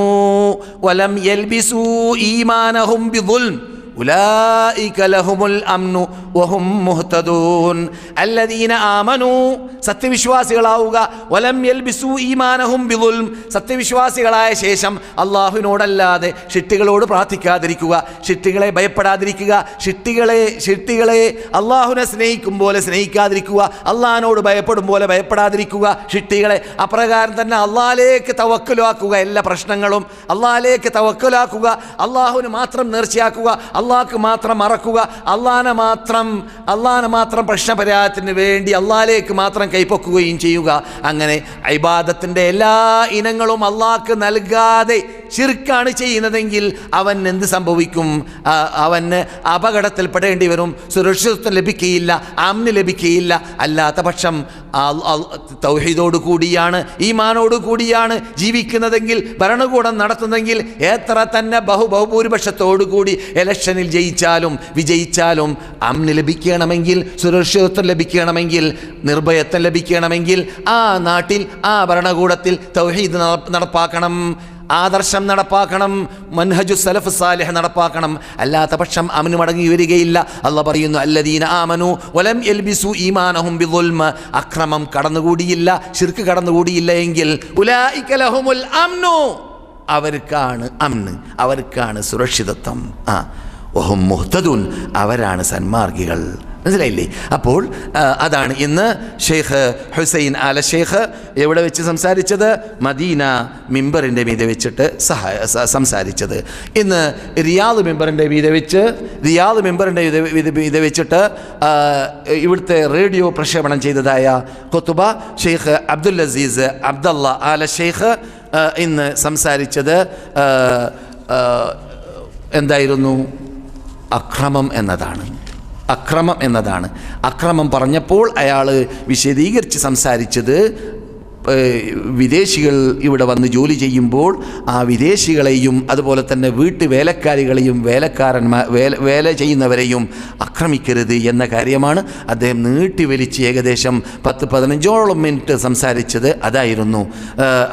വലം യൽബിസൂ ഈമാനഹും ബിദുൽം ഉലൈക ലഹുമുൽ അംനു വഹും മുഹ്തദൂൻ. അല്ലദീന ആമനൂ, സത്യവിശ്വാസികളാവുക, വലം യൽബിസൂ ഈമാനഹും ബിദുൽം, സത്യവിശ്വാസികളായ ശേഷം അള്ളാഹുവിനോടല്ലാതെ ഷിട്ടികളോട് പ്രാർത്ഥിക്കാതിരിക്കുക, ഷിട്ടികളെ ഭയപ്പെടാതിരിക്കുക, ഷിട്ടികളെ അള്ളാഹുവിനെ സ്നേഹിക്കും പോലെ സ്നേഹിക്കാതിരിക്കുക, അള്ളാഹിനോട് ഭയപ്പെടും പോലെ ഭയപ്പെടാതിരിക്കുക. ഷിട്ടികളെ അപ്രകാരം തന്നെ അള്ളാഹിലേക്ക് തവക്കുലാക്കുക, എല്ലാ പ്രശ്നങ്ങളും അള്ളാഹിലേക്ക് തവക്കുലാക്കുക, അള്ളാഹുവിന് മാത്രം നേർച്ചയാക്കുക, അള്ളാഹ്ക്ക് മാത്രം മറക്കുക, അള്ളാഹിനെ മാത്രം പ്രശ്നപരിഹാരത്തിന് വേണ്ടി അള്ളാഹിലേക്ക് മാത്രം കൈപ്പൊക്കുകയും ചെയ്യുക. അങ്ങനെ ഇബാദത്തിൻ്റെ എല്ലാ ഇനങ്ങളും അള്ളാഹ്ക്ക് നൽകാതെ ശിർക്കാണ് ചെയ്യുന്നതെങ്കിൽ അവൻ എന്ത് സംഭവിക്കും? അവന് അപകടത്തിൽപ്പെടേണ്ടി വരും, സുരക്ഷിതത്വം ലഭിക്കുകയില്ല, അംന് ലഭിക്കുകയില്ല. അല്ലാത്ത പക്ഷം തൗഹീദോട് കൂടിയാണ്, ഈമാനോട് കൂടിയാണ് ജീവിക്കുന്നതെങ്കിൽ, ഭരണകൂടം നടത്തുന്നെങ്കിൽ, എത്ര തന്നെ ബഹുഭൂരിപക്ഷത്തോടു കൂടി ഇലക്ഷനിൽ വിജയിച്ചാലും അംന് ലഭിക്കണമെങ്കിൽ, സുരക്ഷിതത്വം ലഭിക്കണമെങ്കിൽ, നിർഭയത്വം ലഭിക്കണമെങ്കിൽ ആ നാട്ടിൽ, ആ ഭരണകൂടത്തിൽ തൗഹീദ് നടപ്പാക്കണം, ആദർശം നടപ്പാക്കണം, മൻഹജു സലഫ് സാലിഹ് നടപ്പാക്കണം. അല്ലാത്ത പക്ഷം അമിന് മടങ്ങി വരികയില്ല. അള്ളാഹ് പറയുന്നു, അല്ലദീന ആമനു വലം യൽബിസു ഈമാനഹും ബിദുൽമ, അക്രമം കടന്നുകൂടിയില്ല, ശിർക്ക് കടന്നുകൂടിയില്ല എങ്കിൽ ഉലൈക ലഹുമുൽ അംനു, അവർക്കാണ് അംന്, അവർക്കാണ് സുരക്ഷിതത്വം. വഹും മുഹ്തദൂൻ, അവരാണ് സന്മാർഗികൾ. മനസ്സിലായില്ലേ? അപ്പോൾ അതാണ് ഇന്ന് ഷെയ്ഖ് ഹുസൈൻ ആല ഷെയ്ഖ് എവിടെ വെച്ച് സംസാരിച്ചത്? മദീന മിമ്പറിൻ്റെ മീതെ വെച്ചിട്ട് സംസാരിച്ചത്. ഇന്ന് റിയാദ് മിമ്പറിൻ്റെ മീതെ വെച്ചിട്ട് ഇവിടുത്തെ റേഡിയോ പ്രക്ഷേപണം ചെയ്തതായ ഖുതുബ ഷെയ്ഖ് അബ്ദുൽ അസീസ് അബ്ദുള്ള ആല ഷെയ്ഖ് ഇന്ന് സംസാരിച്ചത് എന്തായിരുന്നു? അക്രമം എന്നതാണ്. അക്രമം പറഞ്ഞപ്പോൾ അയാൾ വിശദീകരിച്ച് സംസാരിച്ചത് വിദേശികൾ ഇവിടെ വന്ന് ജോലി ചെയ്യുമ്പോൾ ആ വിദേശികളെയും അതുപോലെ തന്നെ വേലക്കാരികളെയും വേല ചെയ്യുന്നവരെയും ആക്രമിക്കരുത് എന്ന കാര്യമാണ് അദ്ദേഹം നീട്ടിവലിച്ച് ഏകദേശം 10-15 മിനിറ്റ് സംസാരിച്ചത്. അതായിരുന്നു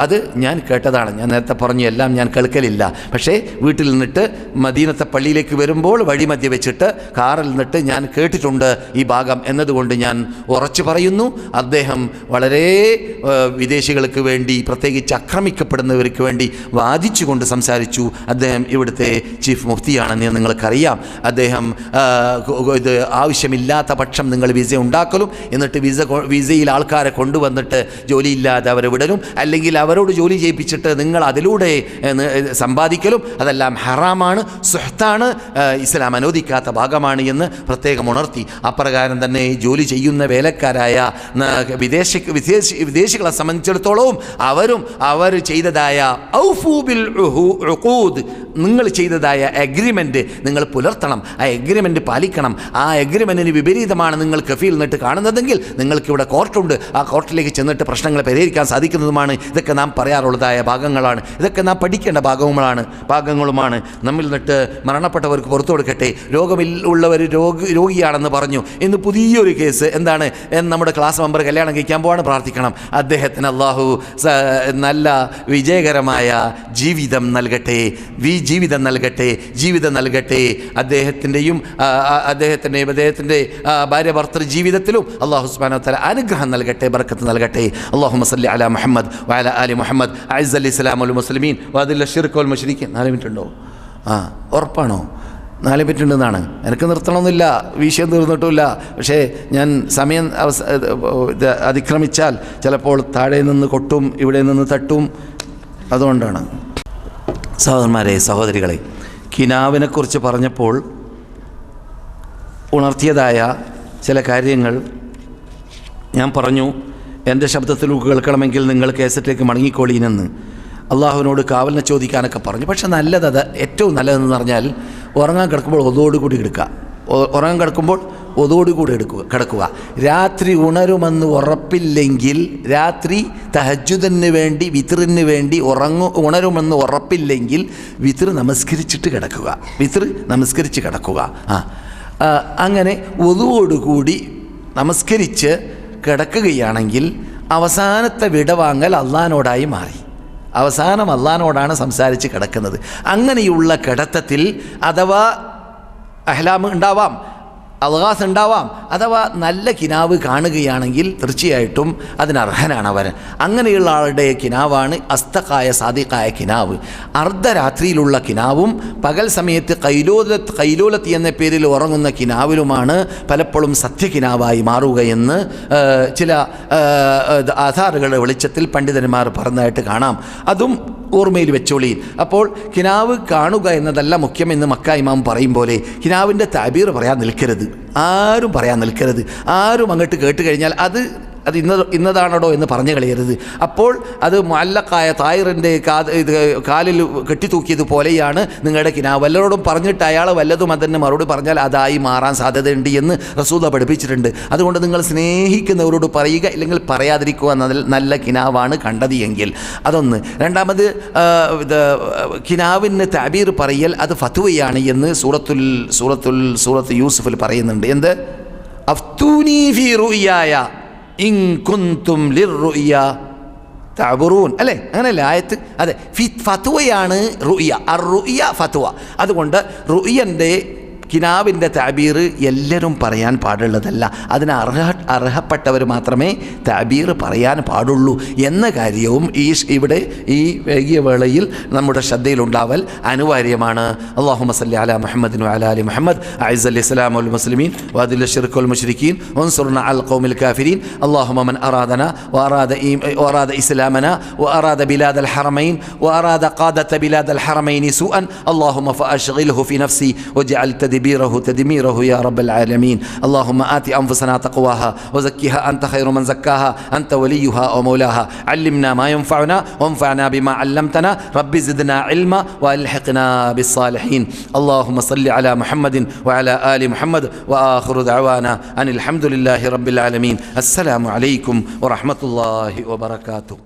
അത് ഞാൻ കേട്ടതാണ്. ഞാൻ നേരത്തെ പറഞ്ഞു എല്ലാം ഞാൻ കേൾക്കലില്ല. പക്ഷേ വീട്ടിൽ നിന്നിട്ട് മദീനത്തെ പള്ളിയിലേക്ക് വരുമ്പോൾ വഴിമധ്യ വെച്ചിട്ട് കാറിൽ നിന്നിട്ട് ഞാൻ കേട്ടിട്ടുണ്ട് ഈ ഭാഗം എന്നതുകൊണ്ട് ഞാൻ ഉറച്ചു പറയുന്നു. അദ്ദേഹം വളരെ വിദേശികൾക്ക് വേണ്ടി, പ്രത്യേകിച്ച് ആക്രമിക്കപ്പെടുന്നവർക്ക് വേണ്ടി വാദിച്ചുകൊണ്ട് സംസാരിച്ചു. അദ്ദേഹം ഇവിടുത്തെ ചീഫ് മുഫ്തിയാണെന്ന് നിങ്ങൾക്കറിയാം. അദ്ദേഹം ഇത് ആവശ്യമില്ലാത്ത പക്ഷം നിങ്ങൾ വിസ ഉണ്ടാക്കലും, എന്നിട്ട് വിസയിൽ ആൾക്കാരെ കൊണ്ടുവന്നിട്ട് ജോലിയില്ലാതെ അവരെ വിടലും, അല്ലെങ്കിൽ അവരോട് ജോലി ചെയ്യിപ്പിച്ചിട്ട് നിങ്ങൾ അതിലൂടെ സമ്പാദിക്കലും അതെല്ലാം ഹറാമാണ്, സുഹ്താണ്, ഇസ്ലാം അനുവദിക്കാത്ത ഭാഗമാണ് എന്ന് പ്രത്യേകം ഉണർത്തി. അപ്രകാരം തന്നെ ജോലി ചെയ്യുന്ന വേലക്കാരായ വിദേശികളെ സംബന്ധിച്ചിടത്തോളവും അവർ ചെയ്തതായ നിങ്ങൾ ചെയ്തതായ അഗ്രിമെൻ്റ് നിങ്ങൾ പുലർത്തണം, ആ അഗ്രിമെൻ്റ് പാലിക്കണം. ആ അഗ്രിമെൻറ്റിന് വിപരീതമാണ് നിങ്ങൾ കഫീൽ നിന്നിട്ട് കാണുന്നതെങ്കിൽ നിങ്ങൾക്കിവിടെ കോർട്ടുണ്ട്, ആ കോർട്ടിലേക്ക് ചെന്നിട്ട് പ്രശ്നങ്ങൾ പരിഹരിക്കാൻ സാധിക്കുന്നതുമാണ്. ഇതൊക്കെ നാം പറയാറുള്ളതായ ഭാഗങ്ങളാണ്, ഇതൊക്കെ നാം പഠിക്കേണ്ട ഭാഗങ്ങളുമാണ്. നമ്മിൽ നിന്നിട്ട് മരണപ്പെട്ടവർക്ക് പുറത്തു കൊടുക്കട്ടെ, രോഗമുള്ളവർ രോഗിയാണെന്ന് പറഞ്ഞു. ഇന്ന് പുതിയൊരു കേസ് എന്താണ്? നമ്മുടെ ക്ലാസ് മെമ്പർ കല്യാണം കഴിക്കാൻ പോവാണ്, പ്രാർത്ഥിക്കണം. അദ്ദേഹത്തിന് അള്ളാഹു നല്ല വിജയകരമായ ജീവിതം നൽകട്ടെ. അദ്ദേഹത്തിൻ്റെ ഭാര്യ ഭർത്തൃ ജീവിതത്തിലും അള്ളാഹു സുബ്ഹാനഹു വ തആല അനുഗ്രഹം നൽകട്ടെ, ബർക്കത്ത് നൽകട്ടെ. അല്ലാഹുമ്മ സല്ലി അലാ മുഹമ്മദ് വഅലാ ആലി മുഹമ്മദ് അഇസ്സൽ ഇസ്ലാം വൽ മുസ്ലിമീൻ വഅദില്ല ശിർക്ക് വൽ മുശ്രിക്കീൻ. 4 മിനിറ്റ് ഉണ്ടോ? ഉറപ്പാണോ? 4 മിനിറ്റ് ഉണ്ടെന്നാണ്. എനിക്ക് നിർത്തണമെന്നില്ല, വിഷയം തീർന്നിട്ടുമില്ല. പക്ഷേ ഞാൻ സമയം അതിക്രമിച്ചാൽ ചിലപ്പോൾ താഴെ നിന്ന് കൊട്ടും ഇവിടെ നിന്ന് തട്ടും. അതുകൊണ്ടാണ്. സഹോദരന്മാരെ, സഹോദരികളെ, കിനാവിനെക്കുറിച്ച് പറഞ്ഞപ്പോൾ ഉണർത്തിയതായ ചില കാര്യങ്ങൾ ഞാൻ പറഞ്ഞു. എൻ്റെ ശബ്ദത്തിൽ കേൾക്കണമെങ്കിൽ നിങ്ങൾ കേസറ്റിലേക്ക് മടങ്ങിക്കോളീനെന്ന് അള്ളാഹുവിനോട് കാവലിനെ ചോദിക്കാനൊക്കെ പറഞ്ഞു. പക്ഷെ അത് ഏറ്റവും നല്ലതെന്ന് പറഞ്ഞാൽ ഉറങ്ങാൻ കിടക്കുമ്പോൾ ഒതോടുകൂടി കിടക്കുക. രാത്രി ഉണരുമെന്ന് ഉറപ്പില്ലെങ്കിൽ, രാത്രി തഹജ്ജുദിന് വേണ്ടി വിത്റിന് വേണ്ടി ഉണരുമെന്ന് ഉറപ്പില്ലെങ്കിൽ വിത്ർ നമസ്കരിച്ച് കിടക്കുക. അങ്ങനെ ഒതുവോടുകൂടി നമസ്കരിച്ച് കിടക്കുകയാണെങ്കിൽ അവസാനത്തെ വിടവാങ്ങൽ അള്ളാഹിനോടായി മാറി. അവസാനം അള്ളാഹിനോടാണ് സംസാരിച്ച് കിടക്കുന്നത്. അങ്ങനെയുള്ള കിടത്തത്തിൽ അഥവാ അഹ്ലാം ഉണ്ടാവാം, അൽഗാസ് ഉണ്ടാവാം, അഥവാ നല്ല കിനാവ് കാണുകയാണെങ്കിൽ തീർച്ചയായിട്ടും അതിനർഹനാണ് അവൻ. അങ്ങനെയുള്ള ആളുടെ കിനാവാണ് അസ്തഖായ സാദിഖായ കിനാവ്. അർദ്ധരാത്രിയിലുള്ള കിനാവും പകൽ സമയത്ത് കൈലോലത്ത് എന്ന പേരിൽ ഉറങ്ങുന്ന കിനാവിലുമാണ് പലപ്പോഴും സത്യകിനാവായി മാറുകയെന്ന് ചില ആധാറുകളുടെ വെളിച്ചത്തിൽ പണ്ഡിതന്മാർ പറഞ്ഞതായിട്ട് കാണാം. അതും ഓർമ്മയിൽ വെച്ചോളി. അപ്പോൾ കിനാവ് കാണുക എന്നതല്ല മുഖ്യമെന്ന് മക്ക ഇമാം പറയും പോലെ കിനാവിൻ്റെ താബീർ പറയാൻ നിൽക്കരുത്. ആരും പറയാൻ നിൽക്കരുത്. ആരും അങ്ങോട്ട് കേട്ട് കഴിഞ്ഞാൽ അത് ഇന്നതാണോ എന്ന് പറഞ്ഞു കളയരുത്. അപ്പോൾ അത് മുഅല്ലഖായ തായിറിൻ്റെ കാലിൽ കെട്ടിത്തൂക്കിയതുപോലെയാണ് നിങ്ങളുടെ കിനാവ്. വല്ലവരോടും പറഞ്ഞിട്ട് അയാൾ വല്ലതും അതിന് മറുപടി പറഞ്ഞാൽ അതായി മാറാൻ സാധ്യതയുണ്ട് എന്ന് റസൂൽ പഠിപ്പിച്ചിട്ടുണ്ട്. അതുകൊണ്ട് നിങ്ങൾ സ്നേഹിക്കുന്നവരോട് പറയുക, ഇല്ലെങ്കിൽ പറയാതിരിക്കുക. നല്ല കിനാവാണ് കണ്ടത് എങ്കിൽ അതൊന്ന്. രണ്ടാമത് കിനാവിന് താബീർ പറയൽ അത് ഫത്വയാണ് എന്ന് സൂറത്ത് യൂസുഫിൽ പറയുന്നുണ്ട്. എന്ത്? അഫ്തൂനി ഫീ റുയായ ഇൻ കുന്തും ലിർറുയ തഅബുറൂൻ, അല്ലേ? അങ്ങനെയല്ലേ ആയത്ത്? അതെ, ഫത്വയാണ് റുയ. അർ റുയ ഫത്വ. അതുകൊണ്ട് റുയൻ്റെ കിനാവിൻ്റെ താബീർ എല്ലാവരും പറയാൻ പാടുള്ളതല്ല, അതിന് അർഹപ്പെട്ടവർ മാത്രമേ താബീർ പറയാൻ പാടുള്ളൂ എന്ന കാര്യവും ഇവിടെ ഈ വൈകിയ വേളയിൽ നമ്മുടെ ശ്രദ്ധയിലുണ്ടാവൽ അനിവാര്യമാണ്. അല്ലാഹുമ്മ സല്ലി അലാ മുഹമ്മദിൻ വഅലാ ആലി മുഹമ്മദ് അഇസ്സൽ ഇസ്ലാം വൽ മുസ്ലിമീൻ വഅദിൽ ശിർക്ക് വൽ മുശ്രിക്കീൻ വൻസുർനാ അൽ ഖൗമിൽ കാഫിരീൻ. اللهم من أرادنا وأراد إسلامنا وأراد بلاد الحرمين وأراد قادة بلاد الحرمين سوءا اللهم فأشغله في نفسي واجعل تدميره يا رب العالمين. اللهم آت أنفسنا تقواها وزكها أنت خير من زكاها أنت وليها ومولاها. علمنا ما ينفعنا وانفعنا بما علمتنا. رب زدنا علما وألحقنا بالصالحين. اللهم صل على محمد وعلى آل محمد وآخر دعوانا أن الحمد لله رب العالمين. السلام عليكم ورحمة الله وبركاته.